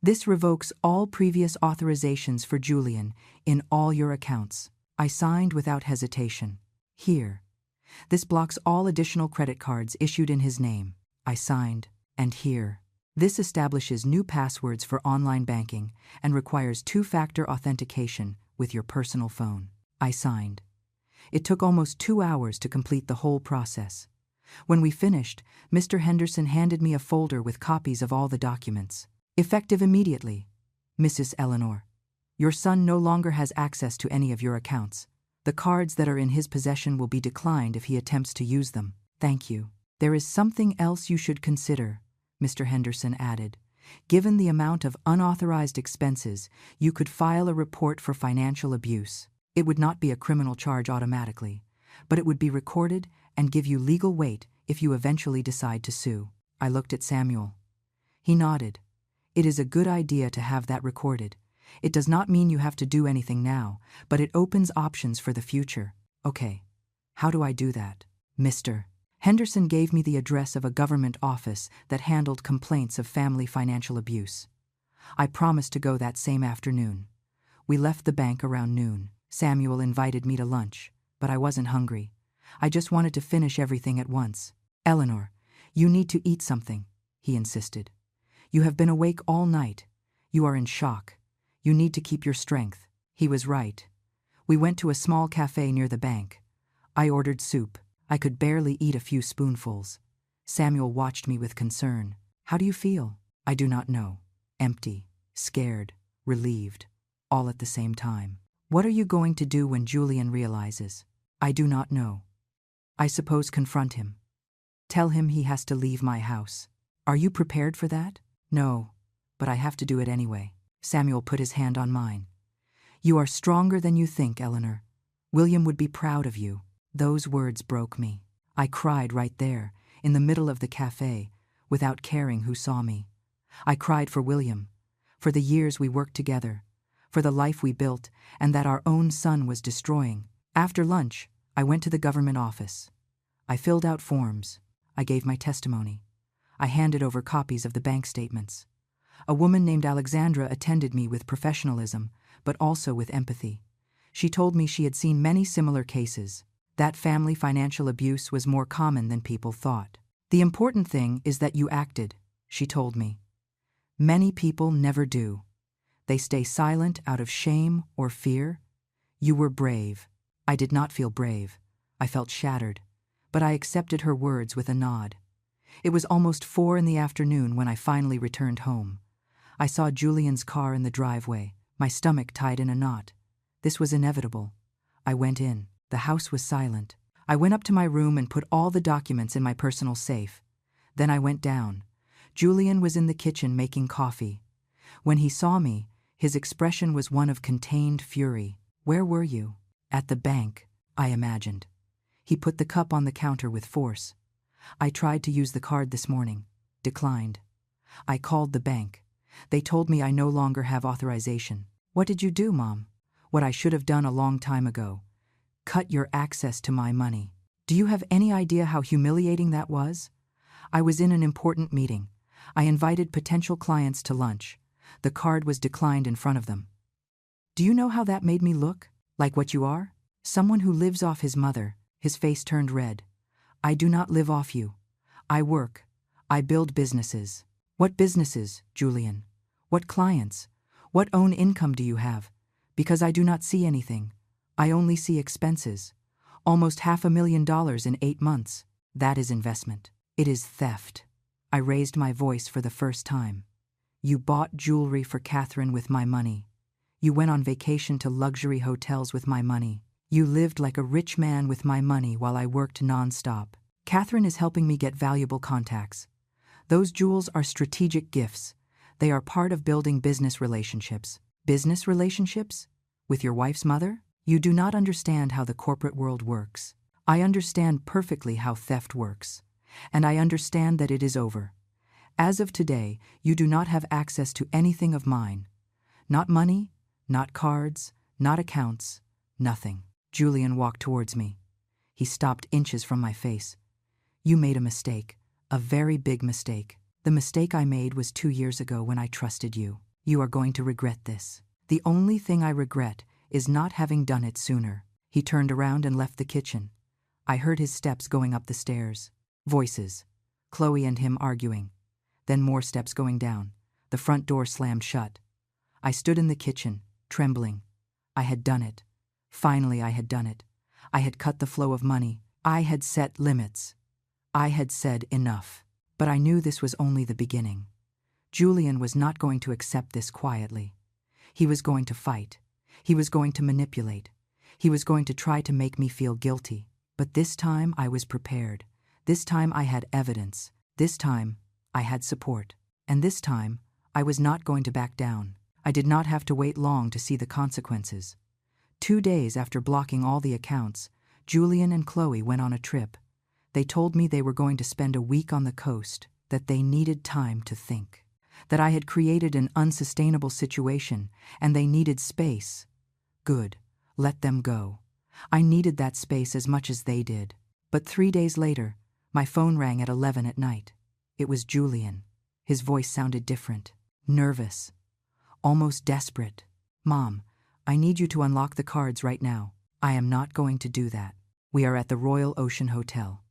"This revokes all previous authorizations for Julian in all your accounts." I signed without hesitation. "Here. This blocks all additional credit cards issued in his name." I signed. "And here. This establishes new passwords for online banking and requires two-factor authentication with your personal phone." I signed. It took almost 2 hours to complete the whole process. When we finished, Mr. Henderson handed me a folder with copies of all the documents. "Effective immediately, Mrs. Eleanor. Your son no longer has access to any of your accounts. The cards that are in his possession will be declined if he attempts to use them. Thank you. There is something else you should consider," Mr. Henderson added. "Given the amount of unauthorized expenses, you could file a report for financial abuse. It would not be a criminal charge automatically, but it would be recorded and give you legal weight if you eventually decide to sue." I looked at Samuel. He nodded. "It is a good idea to have that recorded. It does not mean you have to do anything now, but it opens options for the future." "Okay. How do I do that?" "Mr. Henderson gave me the address of a government office that handled complaints of family financial abuse. I promised to go that same afternoon. We left the bank around noon. Samuel invited me to lunch, but I wasn't hungry. I just wanted to finish everything at once. "Eleanor, you need to eat something," he insisted. "You have been awake all night. You are in shock. You need to keep your strength." He was right. We went to a small cafe near the bank. I ordered soup. I could barely eat a few spoonfuls. Samuel watched me with concern. "How do you feel?" "I do not know. Empty, scared, relieved, all at the same time." "What are you going to do when Julian realizes?" "I do not know. I suppose confront him. Tell him he has to leave my house." "Are you prepared for that?" "No, but I have to do it anyway." Samuel put his hand on mine. "You are stronger than you think, Eleanor. William would be proud of you." Those words broke me. I cried right there, in the middle of the cafe, without caring who saw me. I cried for William, for the years we worked together, for the life we built and that our own son was destroying. After lunch, I went to the government office. I filled out forms. I gave my testimony. I handed over copies of the bank statements. A woman named Alexandra attended me with professionalism, but also with empathy. She told me she had seen many similar cases. That family financial abuse was more common than people thought. "The important thing is that you acted," she told me. "Many people never do. They stay silent out of shame or fear. You were brave." I did not feel brave. I felt shattered, but I accepted her words with a nod. It was almost 4 in the afternoon when I finally returned home. I saw Julian's car in the driveway, my stomach tied in a knot. This was inevitable. I went in. The house was silent. I went up to my room and put all the documents in my personal safe. Then I went down. Julian was in the kitchen making coffee. When he saw me, his expression was one of contained fury. "Where were you?" "At the bank," I imagined. He put the cup on the counter with force. "I tried to use the card this morning. declined. I called the bank. They told me I no longer have authorization. What did you do, Mom? What I should have done a long time ago. Cut your access to my money. Do you have any idea how humiliating that was? I was in an important meeting. I invited potential clients to lunch. The card was declined in front of them. Do you know how that made me look? Like what you are? Someone who lives off his mother. His face turned red. I do not live off you. I work. I build businesses. What businesses, Julian? What clients? What own income do you have? Because I do not see anything. I only see expenses. Almost $500,000 in 8 months. That is investment. It is theft. I raised my voice for the first time. You bought jewelry for Catherine with my money. You went on vacation to luxury hotels with my money. You lived like a rich man with my money while I worked non-stop. Catherine is helping me get valuable contacts. Those jewels are strategic gifts. They are part of building business relationships. Business relationships? With your wife's mother? You do not understand how the corporate world works. I understand perfectly how theft works. And I understand that it is over. As of today, you do not have access to anything of mine. Not money, not cards, not accounts, nothing. Julian walked towards me. He stopped inches from my face. You made a mistake, a very big mistake. The mistake I made was 2 years ago when I trusted you. You are going to regret this. The only thing I regret is not having done it sooner. He turned around and left the kitchen. I heard his steps going up the stairs. Voices. Chloe and him arguing. Then more steps going down. The front door slammed shut. I stood in the kitchen, trembling. I had done it. Finally, I had done it. I had cut the flow of money. I had set limits. I had said enough. But I knew this was only the beginning. Julian was not going to accept this quietly. He was going to fight. He was going to manipulate. He was going to try to make me feel guilty. But this time I was prepared. This time I had evidence. This time I had support. And this time I was not going to back down. I did not have to wait long to see the consequences. 2 days after blocking all the accounts, Julian and Chloe went on a trip. They told me they were going to spend a week on the coast, that they needed time to think, that I had created an unsustainable situation and they needed space. Good, let them go. I needed that space as much as they did. But 3 days later, my phone rang at 11 at night. It was Julian. His voice sounded different, nervous, almost desperate. Mom, I need you to unlock the cards right now. I am not going to do that. We are at the Royal Ocean Hotel.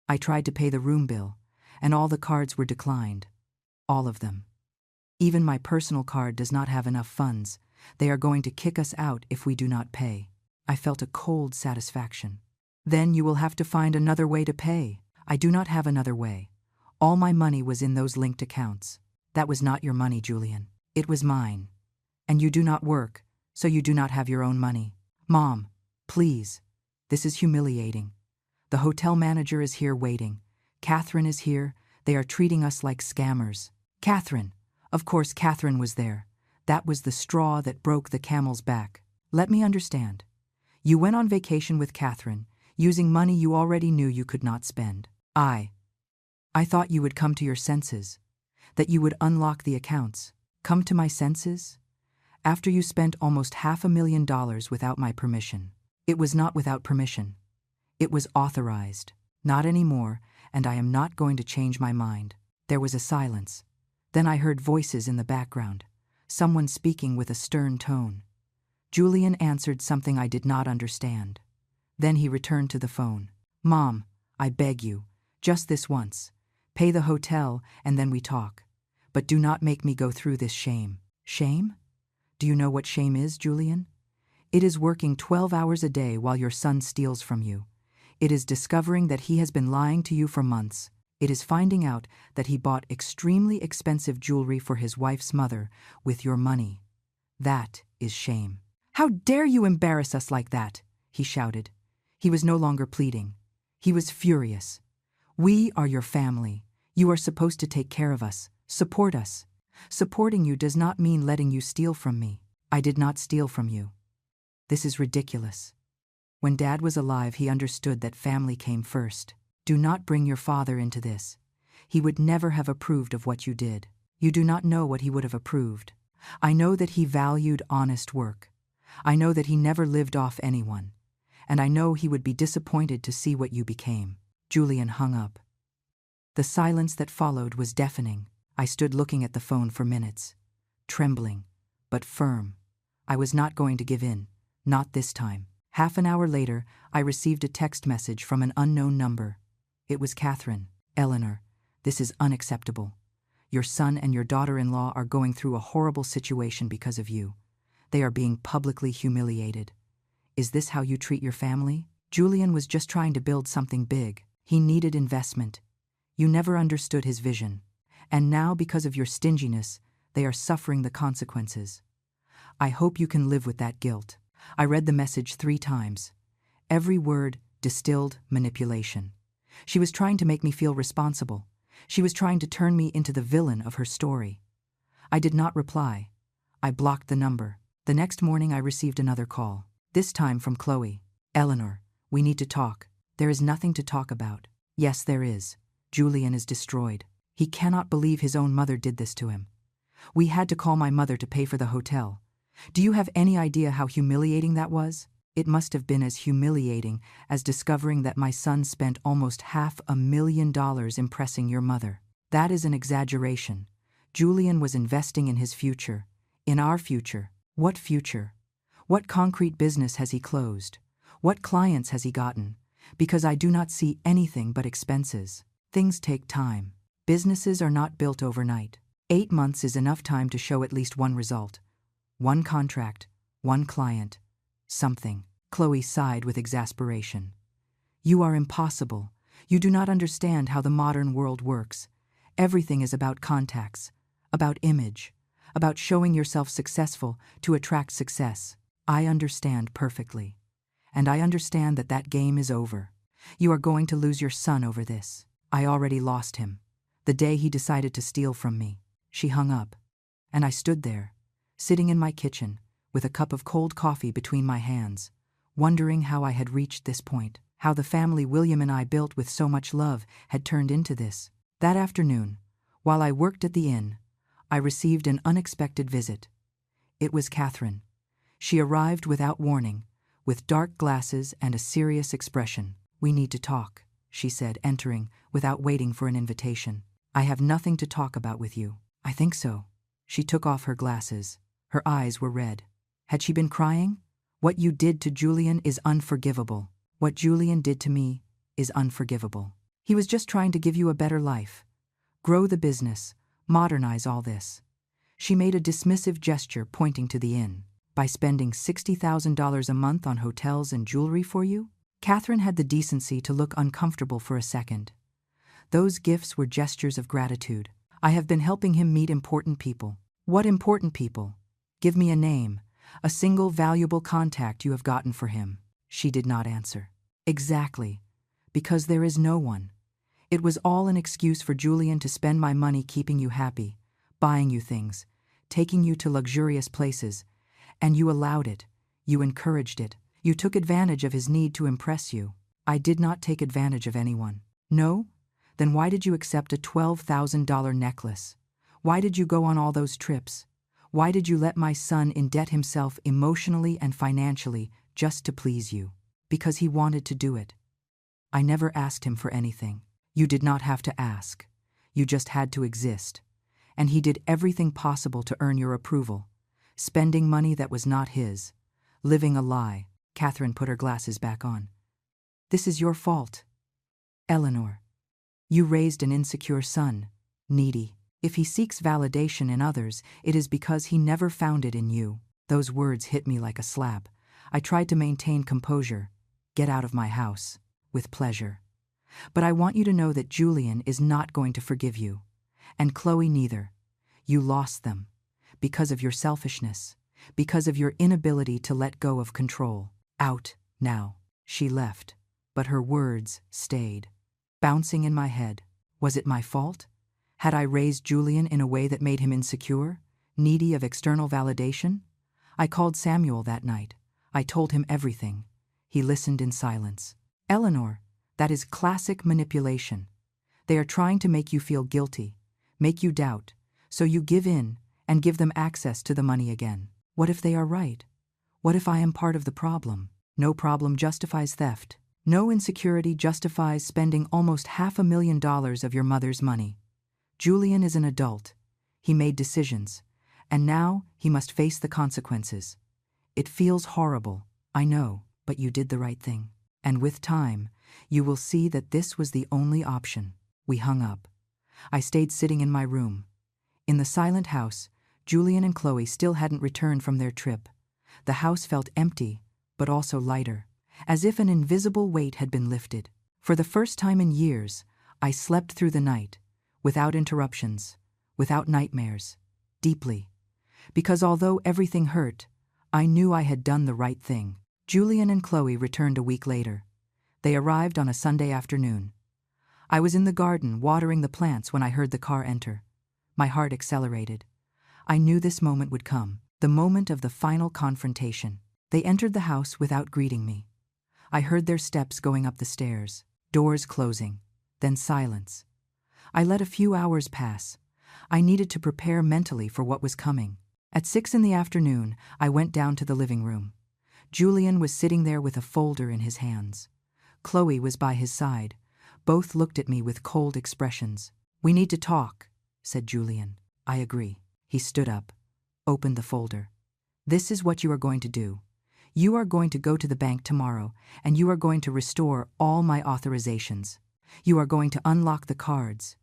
I tried to pay the room bill, and all the cards were declined. All of them. Even my personal card does not have enough funds. They are going to kick us out if we do not pay. I felt a cold satisfaction. Then you will have to find another way to pay. I do not have another way. All my money was in those linked accounts. That was not your money, Julian. It was mine. And you do not work, so you do not have your own money. Mom, please. This is humiliating. The hotel manager is here waiting. Catherine is here. They are treating us like scammers. Catherine. Of course Catherine was there. That was the straw that broke the camel's back. Let me understand. You went on vacation with Catherine, using money you already knew you could not spend. I thought you would come to your senses, that you would unlock the accounts. Come to my senses? After you spent almost $500,000 without my permission. It was not without permission. It was authorized. Not anymore, and I am not going to change my mind. There was a silence. Then I heard voices in the background, someone speaking with a stern tone. Julian answered something I did not understand. Then he returned to the phone. Mom, I beg you, just this once. Pay the hotel and then we talk. But do not make me go through this shame. Shame? Do you know what shame is, Julian? It is working 12 hours a day while your son steals from you. It is discovering that he has been lying to you for months. It is finding out that he bought extremely expensive jewelry for his wife's mother with your money. That is shame. How dare you embarrass us like that? He shouted. He was no longer pleading. He was furious. We are your family. You are supposed to take care of us, support us. Supporting you does not mean letting you steal from me. I did not steal from you. This is ridiculous. When Dad was alive, he understood that family came first. Do not bring your father into this. He would never have approved of what you did. You do not know what he would have approved. I know that he valued honest work. I know that he never lived off anyone. And I know he would be disappointed to see what you became." Julian hung up. The silence that followed was deafening. I stood looking at the phone for minutes, trembling, but firm. I was not going to give in, not this time. Half an hour later, I received a text message from an unknown number. It was Catherine. "Eleanor, this is unacceptable. Your son and your daughter-in-law are going through a horrible situation because of you. They are being publicly humiliated. Is this how you treat your family?" Julian was just trying to build something big. He needed investment. You never understood his vision. And now, because of your stinginess, they are suffering the consequences. I hope you can live with that guilt. I read the message 3 times. Every word distilled manipulation. She was trying to make me feel responsible. She was trying to turn me into the villain of her story. I did not reply. I blocked the number. The next morning I received another call, this time from Chloe. "Eleanor, we need to talk." "There is nothing to talk about." "Yes, there is. Julian is destroyed. He cannot believe his own mother did this to him. We had to call my mother to pay for the hotel. Do you have any idea how humiliating that was?" It must have been as humiliating as discovering that my son spent almost $500,000 impressing your mother. That is an exaggeration. Julian was investing in his future, in our future. What future? What concrete business has he closed? What clients has he gotten? Because I do not see anything but expenses. Things take time. Businesses are not built overnight. 8 months is enough time to show at least one result. One contract, one client, something. Chloe sighed with exasperation. "You are impossible. You do not understand how the modern world works. Everything is about contacts, about image, about showing yourself successful to attract success. I understand perfectly. And I understand that that game is over. You are going to lose your son over this. I already lost him, the day he decided to steal from me." She hung up, and I stood there, sitting in my kitchen, with a cup of cold coffee between my hands, wondering how I had reached this point, how the family William and I built with so much love had turned into this. That afternoon, while I worked at the inn, I received an unexpected visit. It was Catherine. She arrived without warning, with dark glasses and a serious expression. "We need to talk," she said, entering without waiting for an invitation. "I have nothing to talk about with you." "I think so." She took off her glasses. Her eyes were red. Had she been crying? "What you did to Julian is unforgivable. What Julian did to me is unforgivable. He was just trying to give you a better life. Grow the business, modernize all this." She made a dismissive gesture pointing to the inn. "By spending $60,000 a month on hotels and jewelry for you?" Catherine had the decency to look uncomfortable for a second. "Those gifts were gestures of gratitude. I have been helping him meet important people." "What important people? Give me a name, a single valuable contact you have gotten for him." She did not answer. "Exactly, because there is no one. It was all an excuse for Julian to spend my money keeping you happy, buying you things, taking you to luxurious places, and you allowed it, you encouraged it, you took advantage of his need to impress you." "I did not take advantage of anyone." "No? Then why did you accept a $12,000 necklace? Why did you go on all those trips? Why did you let my son indebt himself emotionally and financially just to please you?" "Because he wanted to do it. I never asked him for anything." "You did not have to ask. You just had to exist. And he did everything possible to earn your approval, spending money that was not his, living a lie." Catherine put her glasses back on. "This is your fault, Eleanor. You raised an insecure son, needy. If he seeks validation in others, it is because he never found it in you." Those words hit me like a slap. I tried to maintain composure. "Get out of my house." "With pleasure. But I want you to know that Julian is not going to forgive you. And Chloe neither. You lost them. Because of your selfishness. Because of your inability to let go of control. Out, now." She left, but her words stayed, bouncing in my head. Was it my fault? Had I raised Julian in a way that made him insecure, needy of external validation? I called Samuel that night. I told him everything. He listened in silence. "Eleanor, that is classic manipulation. They are trying to make you feel guilty, make you doubt, so you give in and give them access to the money again. What if they are right? What if I am part of the problem? No problem justifies theft. No insecurity justifies spending almost $500,000 of your mother's money. Julian is an adult. He made decisions, and now he must face the consequences. It feels horrible, I know, but you did the right thing. And with time, you will see that this was the only option. We hung up. I stayed sitting in my room. In the silent house, Julian and Chloe still hadn't returned from their trip. The house felt empty, but also lighter, as if an invisible weight had been lifted. For the first time in years, I slept through the night, without interruptions, without nightmares, deeply. Because although everything hurt, I knew I had done the right thing. Julian and Chloe returned a week later. They arrived on a Sunday afternoon. I was in the garden watering the plants when I heard the car enter. My heart accelerated. I knew this moment would come, the moment of the final confrontation. They entered the house without greeting me. I heard their steps going up the stairs, doors closing, then silence. I let a few hours pass. I needed to prepare mentally for what was coming. At 6 p.m, I went down to the living room. Julian was sitting there with a folder in his hands. Chloe was by his side. Both looked at me with cold expressions. "We need to talk," said Julian. "I agree." He stood up, opened the folder. "This is what you are going to do. You are going to go to the bank tomorrow, and you are going to restore all my authorizations. You are going to unlock the cards,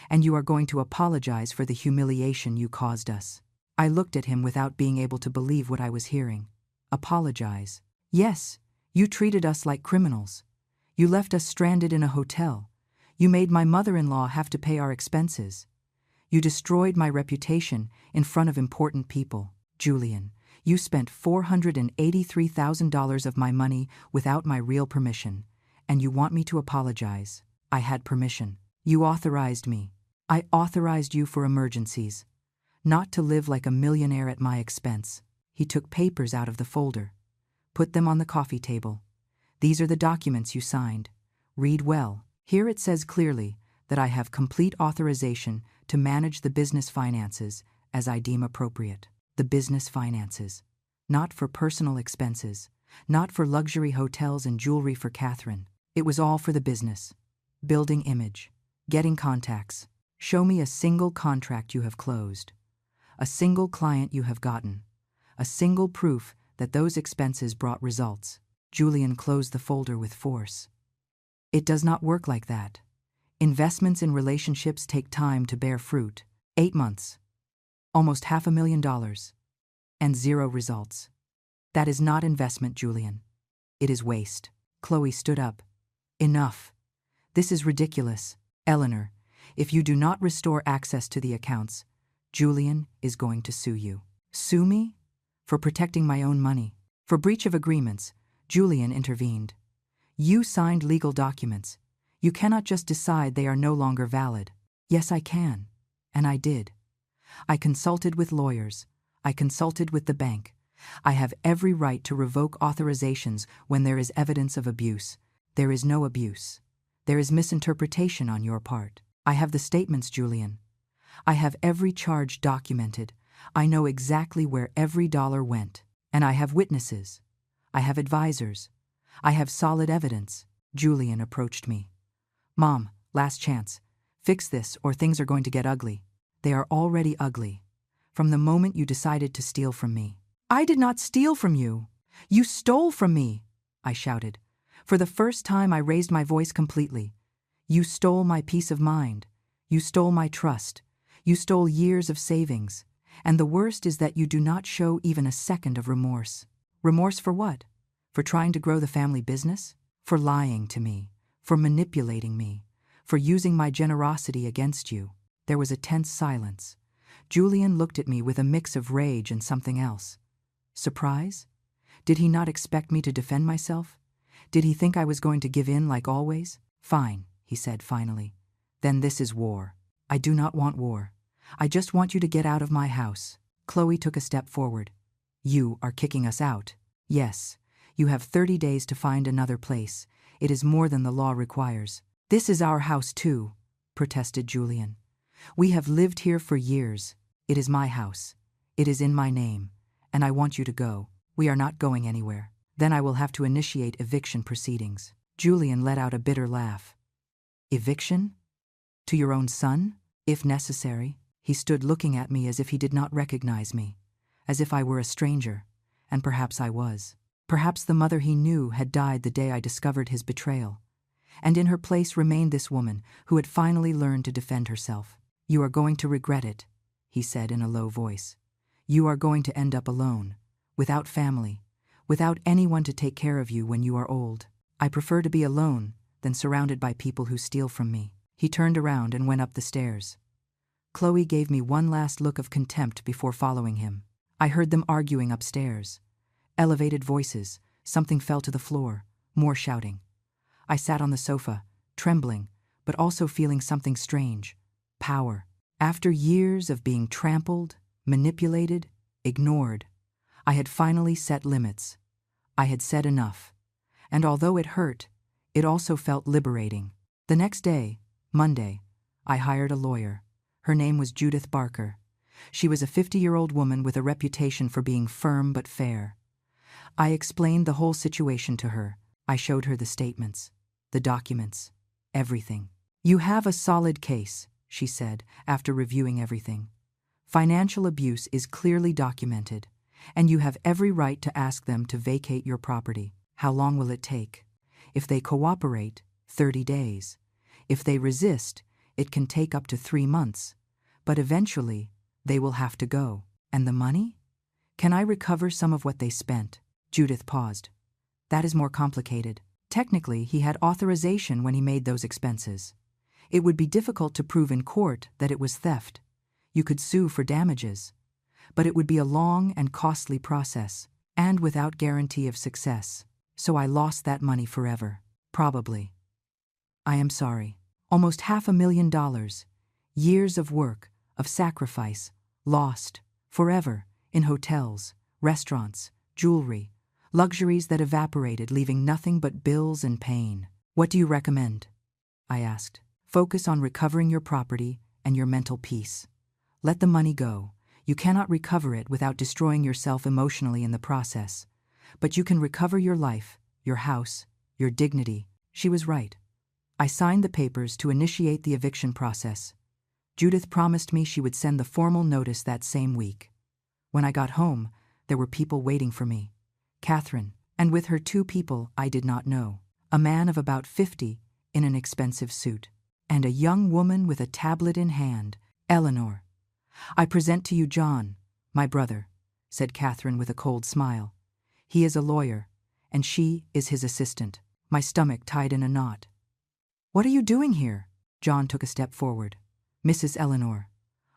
and you are going to apologize for the humiliation you caused us." I looked at him without being able to believe what I was hearing. Apologize? Yes, you treated us like criminals. You left us stranded in a hotel. You made my mother-in-law have to pay our expenses. You destroyed my reputation in front of important people. Julian, you spent $483,000 of my money without my real permission, and you want me to apologize. I had permission. You authorized me. I authorized you for emergencies, not to live like a millionaire at my expense. He took papers out of the folder, put them on the coffee table. "These are the documents you signed. Read well. Here it says clearly that I have complete authorization to manage the business finances as I deem appropriate." The business finances. Not for personal expenses, not for luxury hotels and jewelry for Catherine. It was all for the business. Building image, getting contacts. Show me a single contract you have closed, a single client you have gotten, a single proof that those expenses brought results. Julian closed the folder with force. "It does not work like that. Investments in relationships take time to bear fruit. 8 months. Almost $500,000. And 0 results. That is not investment, Julian. It is waste." Chloe stood up. "Enough. This is ridiculous. Eleanor, if you do not restore access to the accounts, Julian is going to sue you." "Sue me?" "For protecting my own money. For breach of agreements." Julian intervened. "You signed legal documents. You cannot just decide they are no longer valid." "Yes, I can. And I did. I consulted with lawyers. I consulted with the bank. I have every right to revoke authorizations when there is evidence of abuse. There is no abuse. There is misinterpretation on your part. I have the statements, Julian. I have every charge documented. I know exactly where every dollar went. And I have witnesses. I have advisors. I have solid evidence." Julian approached me. "Mom, last chance. Fix this or things are going to get ugly." "They are already ugly. From the moment you decided to steal from me." "I did not steal from you. You stole from me," I shouted. For the first time I raised my voice completely. "You stole my peace of mind. You stole my trust. You stole years of savings. And the worst is that you do not show even a second of remorse." "Remorse for what? For trying to grow the family business? For lying to me? For manipulating me? For using my generosity against you?" There was a tense silence. Julian looked at me with a mix of rage and something else. Surprise? Did he not expect me to defend myself? Did he think I was going to give in like always? "Fine," he said finally. "Then this is war. I do not want war. I just want you to get out of my house." Chloe took a step forward. "You are kicking us out." "Yes. You have 30 days to find another place. It is more than the law requires." "This is our house too." protested Julian. "We have lived here for years. It is my house. It is in my name, and I want you to go." "We are not going anywhere." "Then I will have to initiate eviction proceedings." Julian let out a bitter laugh. "Eviction? To your own son?" "If necessary." He stood looking at me as if he did not recognize me, as if I were a stranger, and perhaps I was. Perhaps the mother he knew had died the day I discovered his betrayal, and in her place remained this woman who had finally learned to defend herself. "You are going to regret it," he said in a low voice. "You are going to end up alone, without family, without anyone to take care of you when you are old. I prefer to be alone than surrounded by people who steal from me." He turned around and went up the stairs. Chloe gave me one last look of contempt before following him. I heard them arguing upstairs. Elevated voices, something fell to the floor, more shouting. I sat on the sofa, trembling, but also feeling something strange. Power. After years of being trampled, manipulated, ignored, I had finally set limits. I had said enough. And although it hurt, it also felt liberating. The next day, Monday, I hired a lawyer. Her name was Judith Barker. She was a 50-year-old woman with a reputation for being firm but fair. I explained the whole situation to her. I showed her the statements, the documents, everything. "You have a solid case," she said, after reviewing everything. "Financial abuse is clearly documented, and you have every right to ask them to vacate your property. How long will it take? If they cooperate, 30 days. If they resist, it can take up to 3 months. But eventually, they will have to go. And the money? Can I recover some of what they spent?" Judith paused. "That is more complicated. Technically, he had authorization when he made those expenses. It would be difficult to prove in court that it was theft. You could sue for damages. But it would be a long and costly process, and without guarantee of success. So I lost that money forever. Probably. I am sorry. Almost $500,000. Years of work, of sacrifice, lost, forever, in hotels, restaurants, jewelry, luxuries that evaporated, leaving nothing but bills and pain. What do you recommend?" I asked. "Focus on recovering your property and your mental peace. Let the money go. You cannot recover it without destroying yourself emotionally in the process. But you can recover your life, your house, your dignity." She was right. I signed the papers to initiate the eviction process. Judith promised me she would send the formal notice that same week. When I got home, there were people waiting for me. Catherine, and with her 2 people I did not know. A man of about 50 in an expensive suit, and a young woman with a tablet in hand, Eleanor. "I present to you John, my brother," said Catherine with a cold smile. "He is a lawyer, and she is his assistant." My stomach tied in a knot. "What are you doing here?" John took a step forward. "Mrs. Eleanor,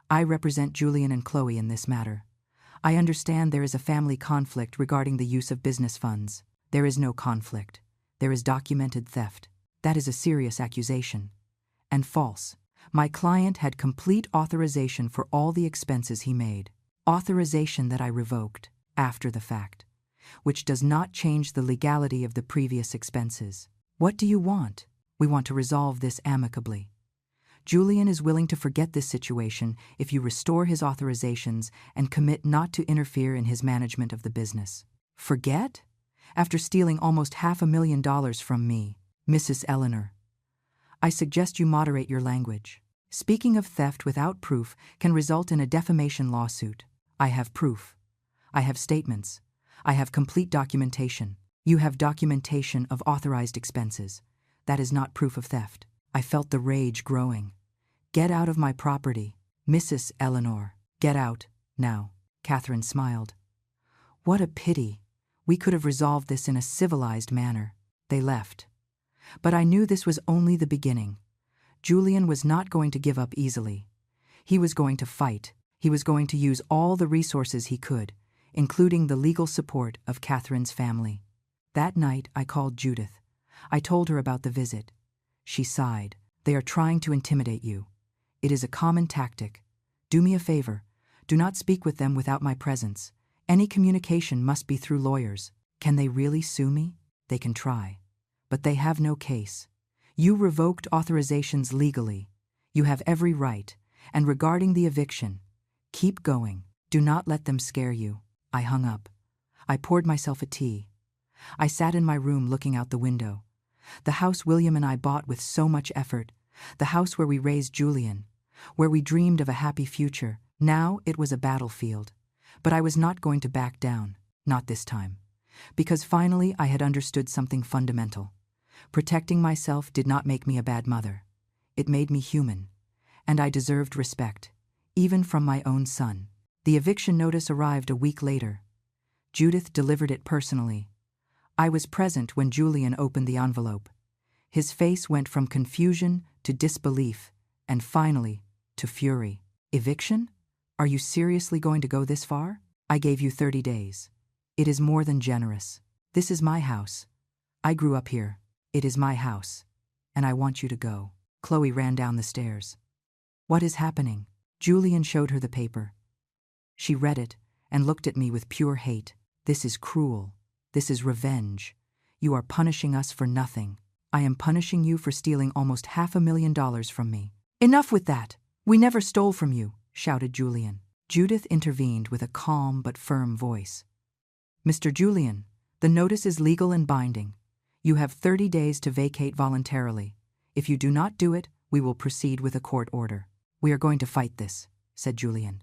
I represent Julian and Chloe in this matter. I understand there is a family conflict regarding the use of business funds." "There is no conflict. There is documented theft. That is a serious accusation. And false. My client had complete authorization for all the expenses he made. Authorization that I revoked, after the fact, which does not change the legality of the previous expenses. What do you want? We want to resolve this amicably. Julian is willing to forget this situation if you restore his authorizations and commit not to interfere in his management of the business." "Forget? After stealing almost $500,000 from me, Mrs. Eleanor. I suggest you moderate your language. Speaking of theft without proof can result in a defamation lawsuit. I have proof. I have statements. I have complete documentation. You have documentation of authorized expenses. That is not proof of theft." I felt the rage growing. "Get out of my property, Mrs. Eleanor. Get out, now." Catherine smiled. "What a pity. We could have resolved this in a civilized manner." They left. But I knew this was only the beginning. Julian was not going to give up easily. He was going to fight. He was going to use all the resources he could, including the legal support of Catherine's family. That night I called Judith. I told her about the visit. She sighed. "They are trying to intimidate you. It is a common tactic. Do me a favor. Do not speak with them without my presence. Any communication must be through lawyers. Can they really sue me? They can try. But they have no case. You revoked authorizations legally. You have every right. And regarding the eviction, keep going. Do not let them scare you. I hung up. I poured myself a tea. I sat in my room looking out the window. The house William and I bought with so much effort, the house where we raised Julian, where we dreamed of a happy future, now it was a battlefield. But I was not going to back down, not this time. Because finally I had understood something fundamental. Protecting myself did not make me a bad mother. It made me human. And I deserved respect, even from my own son. The eviction notice arrived a week later. Judith delivered it personally. I was present when Julian opened the envelope. His face went from confusion to disbelief, and finally, to fury. Eviction? Are you seriously going to go this far? I gave you 30 days. It is more than generous. This is my house. I grew up here. It is my house. And I want you to go. Chloe ran down the stairs. What is happening? Julian showed her the paper. She read it and looked at me with pure hate. This is cruel. This is revenge. You are punishing us for nothing. I am punishing you for stealing almost $500,000 from me. Enough with that. We never stole from you, shouted Julian. Judith intervened with a calm but firm voice. Mr. Julian, the notice is legal and binding. You have 30 days to vacate voluntarily. If you do not do it, we will proceed with a court order. We are going to fight this, said Julian.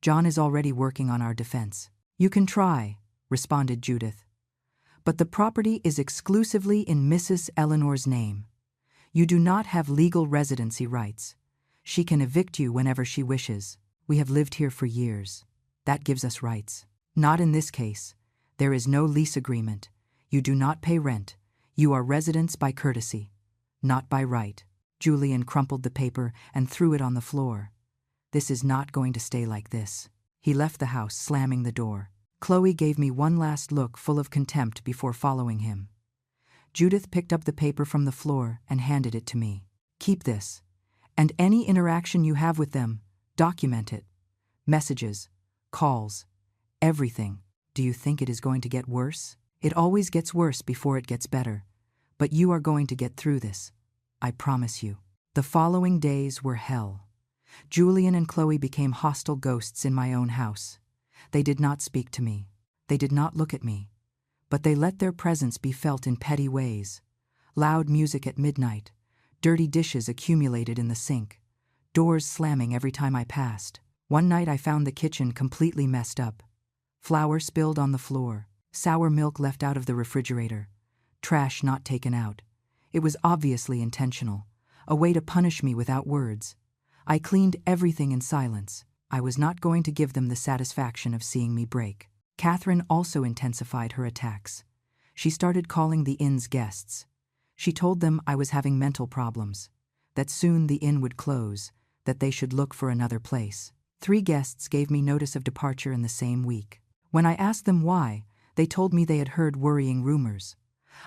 John is already working on our defense. You can try, responded Judith. But the property is exclusively in Mrs. Eleanor's name. You do not have legal residency rights. She can evict you whenever she wishes. We have lived here for years. That gives us rights. Not in this case. There is no lease agreement. You do not pay rent. You are residents by courtesy, not by right. Julian crumpled the paper and threw it on the floor. This is not going to stay like this. He left the house, slamming the door. Chloe gave me one last look full of contempt before following him. Judith picked up the paper from the floor and handed it to me. Keep this. And any interaction you have with them, document it. Messages, calls, everything. Do you think it is going to get worse? It always gets worse before it gets better. But you are going to get through this. I promise you. The following days were hell. Julian and Chloe became hostile ghosts in my own house. They did not speak to me. They did not look at me. But they let their presence be felt in petty ways. Loud music at midnight. Dirty dishes accumulated in the sink. Doors slamming every time I passed. One night I found the kitchen completely messed up. Flour spilled on the floor. Sour milk left out of the refrigerator. Trash not taken out. It was obviously intentional. A way to punish me without words. I cleaned everything in silence. I was not going to give them the satisfaction of seeing me break. Catherine also intensified her attacks. She started calling the inn's guests. She told them I was having mental problems, that soon the inn would close, that they should look for another place. 3 guests gave me notice of departure in the same week. When I asked them why, they told me they had heard worrying rumors.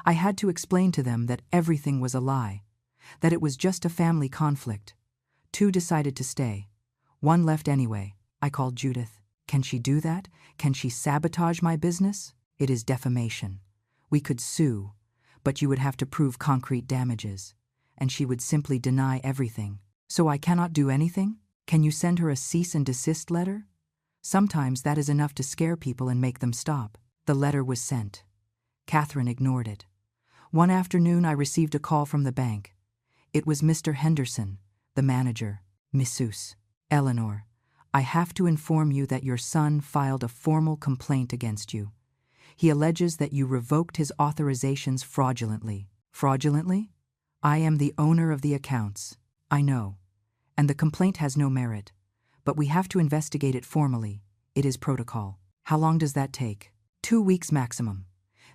I had to explain to them that everything was a lie, that it was just a family conflict. 2 decided to stay. 1 left anyway. I called Judith. Can she do that? Can she sabotage my business? It is defamation. We could sue, but you would have to prove concrete damages, and she would simply deny everything. So I cannot do anything? Can you send her a cease and desist letter? Sometimes that is enough to scare people and make them stop. The letter was sent. Catherine ignored it. One afternoon I received a call from the bank. It was Mr. Henderson, the manager. Mrs. Eleanor, I have to inform you that your son filed a formal complaint against you. He alleges that you revoked his authorizations fraudulently. Fraudulently? I am the owner of the accounts. I know. And the complaint has no merit. But we have to investigate it formally. It is protocol. How long does that take? 2 weeks maximum.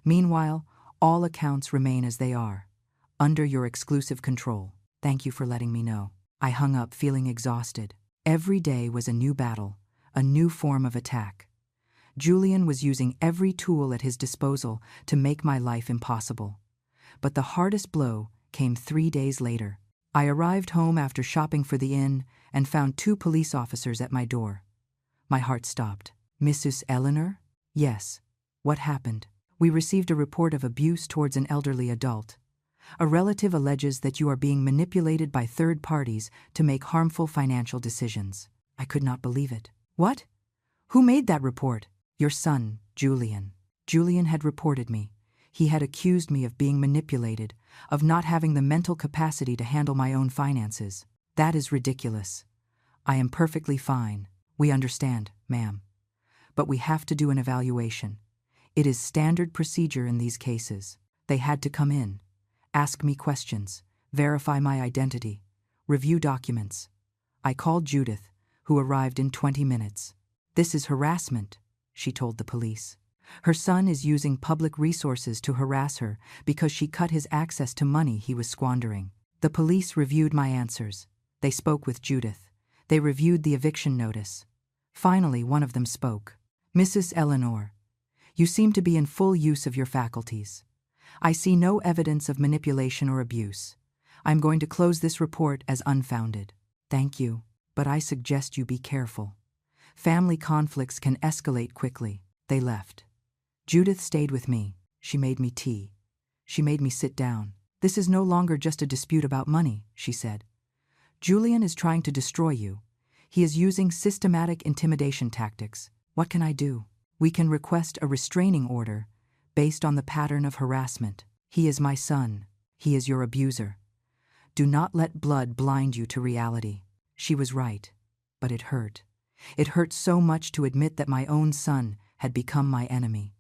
Meanwhile, all accounts remain as they are, under your exclusive control. Thank you for letting me know. I hung up feeling exhausted. Every day was a new battle, a new form of attack. Julian was using every tool at his disposal to make my life impossible. But the hardest blow came 3 days later. I arrived home after shopping for the inn and found 2 police officers at my door. My heart stopped. Mrs. Eleanor? Yes. What happened? We received a report of abuse towards an elderly adult. A relative alleges that you are being manipulated by third parties to make harmful financial decisions. I could not believe it. What? Who made that report? Your son, Julian. Julian had reported me. He had accused me of being manipulated, of not having the mental capacity to handle my own finances. That is ridiculous. I am perfectly fine. We understand, ma'am. But we have to do an evaluation. It is standard procedure in these cases. They had to come in, ask me questions, verify my identity, review documents. I called Judith, who arrived in 20 minutes. This is harassment, she told the police. Her son is using public resources to harass her because she cut his access to money he was squandering. The police reviewed my answers. They spoke with Judith. They reviewed the eviction notice. Finally, one of them spoke. Mrs. Eleanor, you seem to be in full use of your faculties. I see no evidence of manipulation or abuse. I'm going to close this report as unfounded. Thank you, but I suggest you be careful. Family conflicts can escalate quickly. They left. Judith stayed with me. She made me tea. She made me sit down. This is no longer just a dispute about money, she said. Julian is trying to destroy you. He is using systematic intimidation tactics. What can I do? We can request a restraining order based on the pattern of harassment. He is my son. He is your abuser. Do not let blood blind you to reality. She was right, but it hurt. It hurt so much to admit that my own son had become my enemy.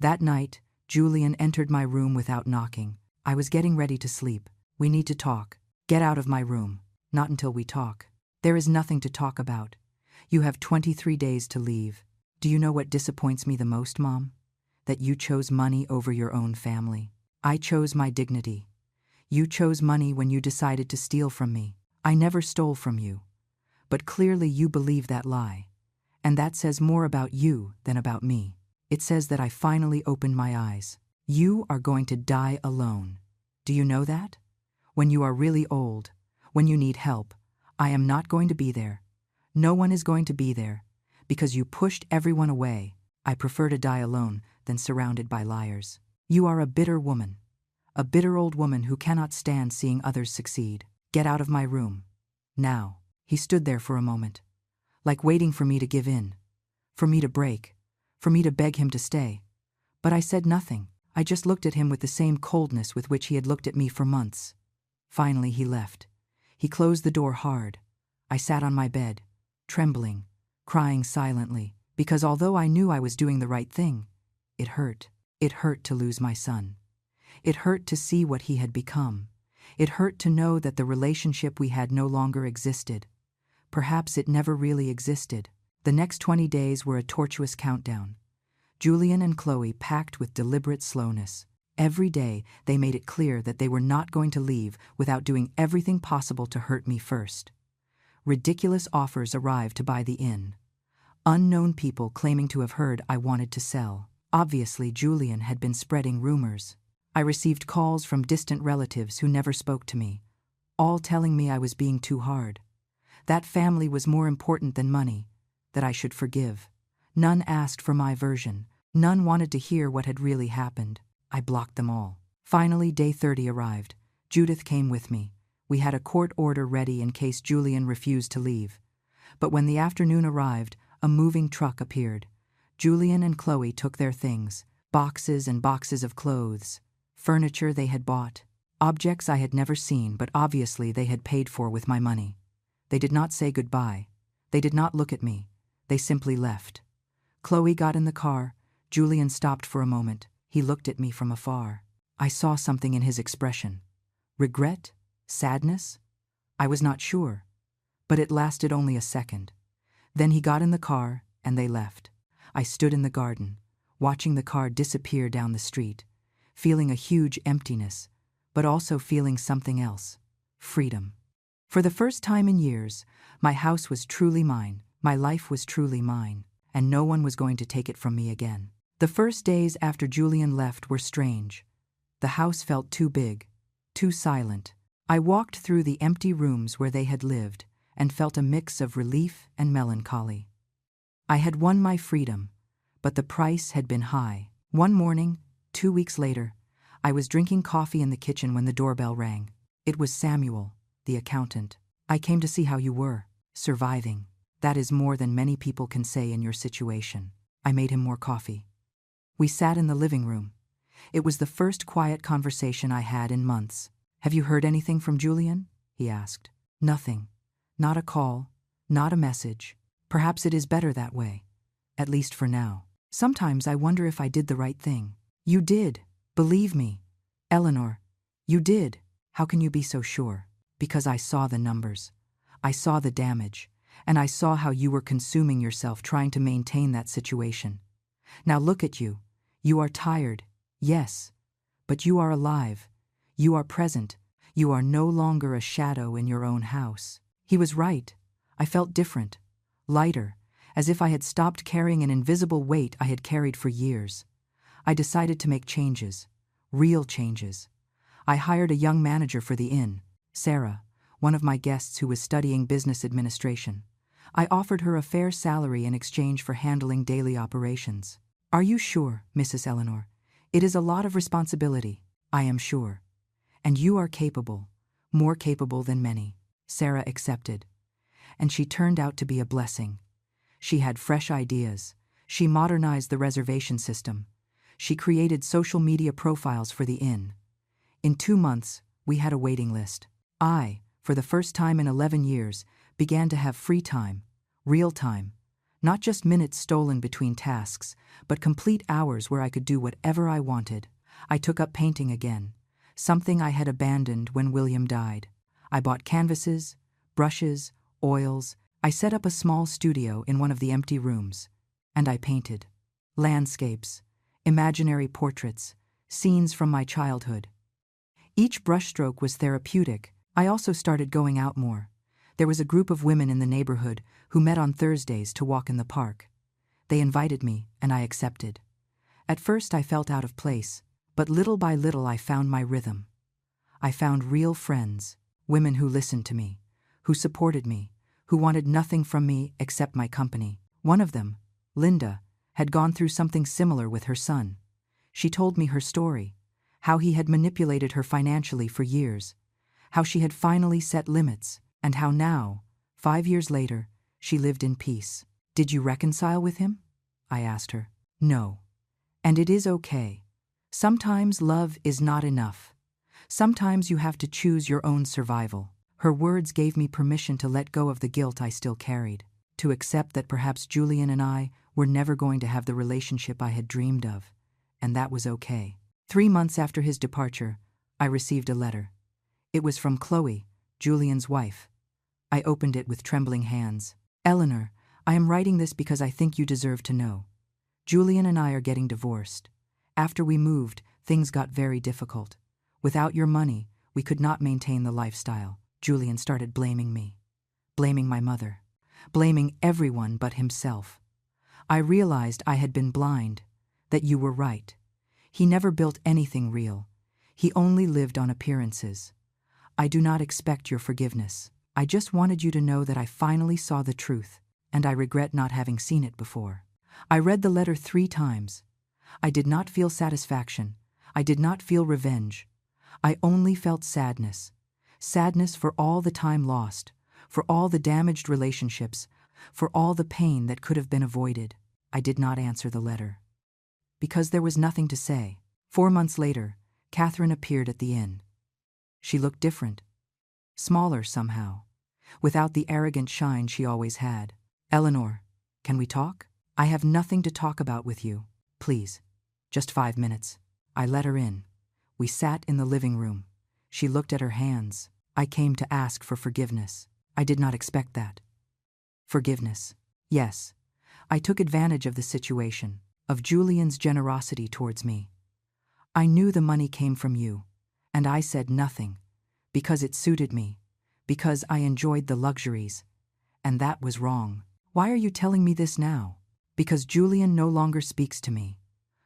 That night, Julian entered my room without knocking. I was getting ready to sleep. We need to talk. Get out of my room. Not until we talk. There is nothing to talk about. You have 23 days to leave. Do you know what disappoints me the most, Mom? That you chose money over your own family. I chose my dignity. You chose money when you decided to steal from me. I never stole from you. But clearly you believe that lie. And that says more about you than about me. It says that I finally opened my eyes. You are going to die alone. Do you know that? When you are really old, when you need help, I am not going to be there. No one is going to be there. Because you pushed everyone away. I prefer to die alone than surrounded by liars. You are a bitter woman. A bitter old woman who cannot stand seeing others succeed. Get out of my room. Now. He stood there for a moment, like waiting for me to give in, for me to break, for me to beg him to stay. But I said nothing. I just looked at him with the same coldness with which he had looked at me for months. Finally, he left. He closed the door hard. I sat on my bed, trembling, crying silently, because although I knew I was doing the right thing, it hurt. It hurt to lose my son. It hurt to see what he had become. It hurt to know that the relationship we had no longer existed. Perhaps it never really existed. The next 20 days were a tortuous countdown. Julian and Chloe packed with deliberate slowness. Every day they made it clear that they were not going to leave without doing everything possible to hurt me first. Ridiculous offers arrived to buy the inn. Unknown people claiming to have heard I wanted to sell. Obviously, Julian had been spreading rumors. I received calls from distant relatives who never spoke to me, all telling me I was being too hard. That family was more important than money, that I should forgive. None asked for my version. None wanted to hear what had really happened. I blocked them all. Finally, day 30 arrived. Judith came with me. We had a court order ready in case Julian refused to leave. But when the afternoon arrived, a moving truck appeared. Julian and Chloe took their things, boxes and boxes of clothes, furniture they had bought, objects I had never seen but obviously they had paid for with my money. They did not say goodbye. They did not look at me. They simply left. Chloe got in the car. Julian stopped for a moment. He looked at me from afar. I saw something in his expression. Regret? Sadness? I was not sure. But it lasted only a second. Then he got in the car and they left. I stood in the garden, watching the car disappear down the street, feeling a huge emptiness, but also feeling something else. Freedom. For the first time in years, my house was truly mine, my life was truly mine, and no one was going to take it from me again. The first days after Julian left were strange. The house felt too big, too silent. I walked through the empty rooms where they had lived and felt a mix of relief and melancholy. I had won my freedom, but the price had been high. One morning, 2 weeks later, I was drinking coffee in the kitchen when the doorbell rang. It was Samuel, the accountant. I came to see how you were. Surviving. That is more than many people can say in your situation. I made him more coffee. We sat in the living room. It was the first quiet conversation I had in months. Have you heard anything from Julian? He asked. Nothing. Not a call. Not a message. Perhaps it is better that way. At least for now. Sometimes I wonder if I did the right thing. You did. Believe me. Eleanor, you did. How can you be so sure? Because I saw the numbers. I saw the damage. And I saw how you were consuming yourself trying to maintain that situation. Now look at you. You are tired. Yes. But you are alive. You are present. You are no longer a shadow in your own house. He was right. I felt different. Lighter. As if I had stopped carrying an invisible weight I had carried for years. I decided to make changes. Real changes. I hired a young manager for the inn, Sarah, one of my guests who was studying business administration. I offered her a fair salary in exchange for handling daily operations. Are you sure, Mrs. Eleanor? It is a lot of responsibility, I am sure. And you are capable, more capable than many. Sarah accepted. And she turned out to be a blessing. She had fresh ideas. She modernized the reservation system. She created social media profiles for the inn. In 2 months, we had a waiting list. I, for the first time in 11 years, began to have free time, real time. Not just minutes stolen between tasks, but complete hours where I could do whatever I wanted. I took up painting again, something I had abandoned when William died. I bought canvases, brushes, oils. I set up a small studio in one of the empty rooms, and I painted. Landscapes, imaginary portraits, scenes from my childhood. Each brushstroke was therapeutic. I also started going out more. There was a group of women in the neighborhood who met on Thursdays to walk in the park. They invited me, and I accepted. At first I felt out of place, but little by little I found my rhythm. I found real friends, women who listened to me, who supported me, who wanted nothing from me except my company. One of them, Linda, had gone through something similar with her son. She told me her story, how he had manipulated her financially for years, how she had finally set limits, and how now, 5 years later, she lived in peace. Did you reconcile with him? I asked her. No. And it is okay. Sometimes love is not enough. Sometimes you have to choose your own survival. Her words gave me permission to let go of the guilt I still carried, to accept that perhaps Julian and I were never going to have the relationship I had dreamed of, and that was okay. 3 months after his departure, I received a letter. It was from Chloe, Julian's wife. I opened it with trembling hands. Eleanor, I am writing this because I think you deserve to know. Julian and I are getting divorced. After we moved, things got very difficult. Without your money, we could not maintain the lifestyle. Julian started blaming me, blaming my mother, blaming everyone but himself. I realized I had been blind, that you were right. He never built anything real. He only lived on appearances. I do not expect your forgiveness. I just wanted you to know that I finally saw the truth, and I regret not having seen it before. I read the letter 3 times. I did not feel satisfaction. I did not feel revenge. I only felt sadness. Sadness for all the time lost, for all the damaged relationships, for all the pain that could have been avoided. I did not answer the letter. Because there was nothing to say. 4 months later, Catherine appeared at the inn. She looked different. Smaller somehow, without the arrogant shine she always had. Eleanor, can we talk? I have nothing to talk about with you. Please, just 5 minutes. I let her in. We sat in the living room. She looked at her hands. I came to ask for forgiveness. I did not expect that. Forgiveness. Yes, I took advantage of the situation, of Julian's generosity towards me. I knew the money came from you, and I said nothing, because it suited me, because I enjoyed the luxuries, and that was wrong. Why are you telling me this now? Because Julian no longer speaks to me.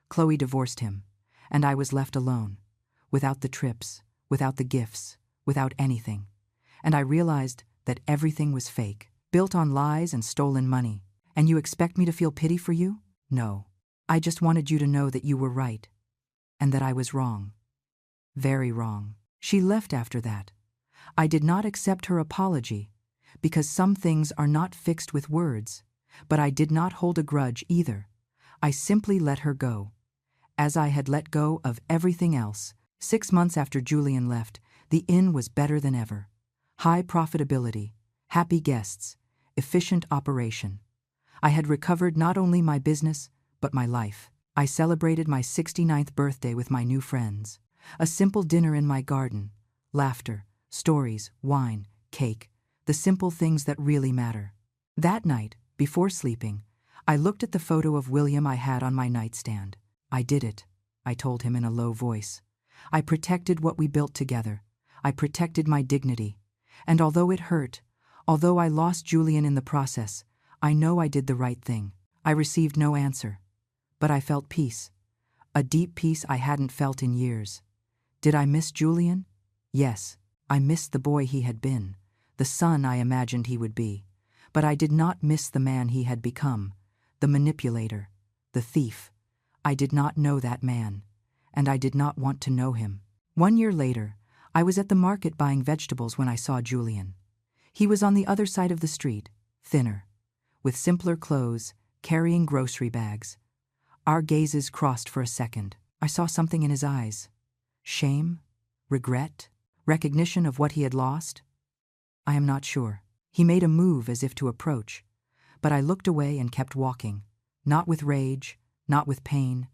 Chloe divorced him, and I was left alone, without the trips, without the gifts, without anything. And I realized that everything was fake, built on lies and stolen money. And you expect me to feel pity for you? No. I just wanted you to know that you were right, and that I was wrong. very wrong. She left after that. I did not accept her apology, because some things are not fixed with words, but I did not hold a grudge either. I simply let her go, as I had let go of everything else. 6 months after Julian left, the inn was better than ever. High profitability, happy guests, efficient operation. I had recovered not only my business, but my life. I celebrated my 69th birthday with my new friends. A simple dinner in my garden. Laughter, stories, wine, cake, the simple things that really matter. That night, before sleeping, I looked at the photo of William I had on my nightstand. I did it, I told him in a low voice. I protected what we built together. I protected my dignity. And although it hurt, although I lost Julian in the process, I know I did the right thing. I received no answer. But I felt peace. A deep peace I hadn't felt in years. Did I miss Julian? Yes, I missed the boy he had been, the son I imagined he would be. But I did not miss the man he had become, the manipulator, the thief. I did not know that man, and I did not want to know him. 1 year later, I was at the market buying vegetables when I saw Julian. He was on the other side of the street, thinner, with simpler clothes, carrying grocery bags. Our gazes crossed for a second. I saw something in his eyes. Shame? Regret? Recognition of what he had lost? I am not sure. He made a move as if to approach, but I looked away and kept walking, not with rage, not with pain,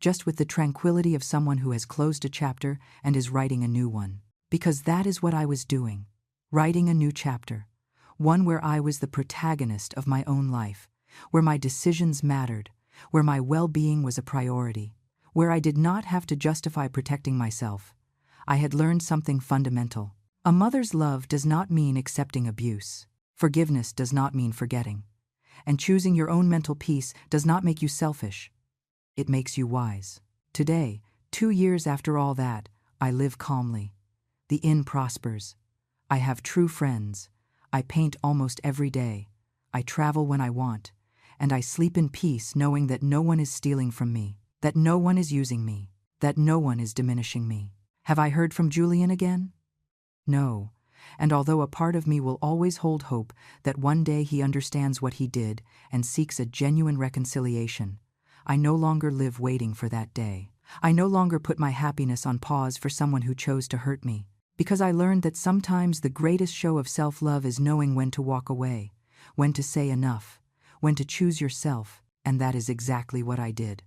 just with the tranquility of someone who has closed a chapter and is writing a new one. Because that is what I was doing, writing a new chapter, one where I was the protagonist of my own life, where my decisions mattered, where my well-being was a priority, where I did not have to justify protecting myself. I had learned something fundamental. A mother's love does not mean accepting abuse. Forgiveness does not mean forgetting. And choosing your own mental peace does not make you selfish. It makes you wise. Today, 2 years after all that, I live calmly. The inn prospers. I have true friends. I paint almost every day. I travel when I want. And I sleep in peace knowing that no one is stealing from me, that no one is using me, that no one is diminishing me. Have I heard from Julian again? No. And although a part of me will always hold hope that one day he understands what he did and seeks a genuine reconciliation, I no longer live waiting for that day. I no longer put my happiness on pause for someone who chose to hurt me, because I learned that sometimes the greatest show of self-love is knowing when to walk away, when to say enough, when to choose yourself, and that is exactly what I did.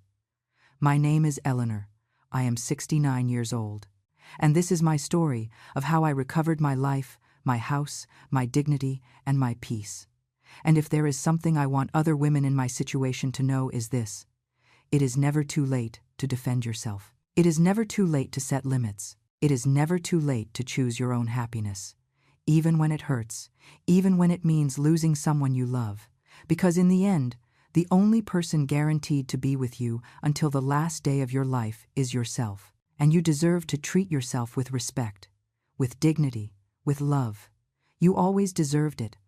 My name is Eleanor. I am 69 years old. And this is my story of how I recovered my life, my house, my dignity, and my peace. And if there is something I want other women in my situation to know is this: it is never too late to defend yourself. It is never too late to set limits. It is never too late to choose your own happiness, even when it hurts, even when it means losing someone you love. Because in the end, the only person guaranteed to be with you until the last day of your life is yourself. And you deserve to treat yourself with respect, with dignity, with love. You always deserved it.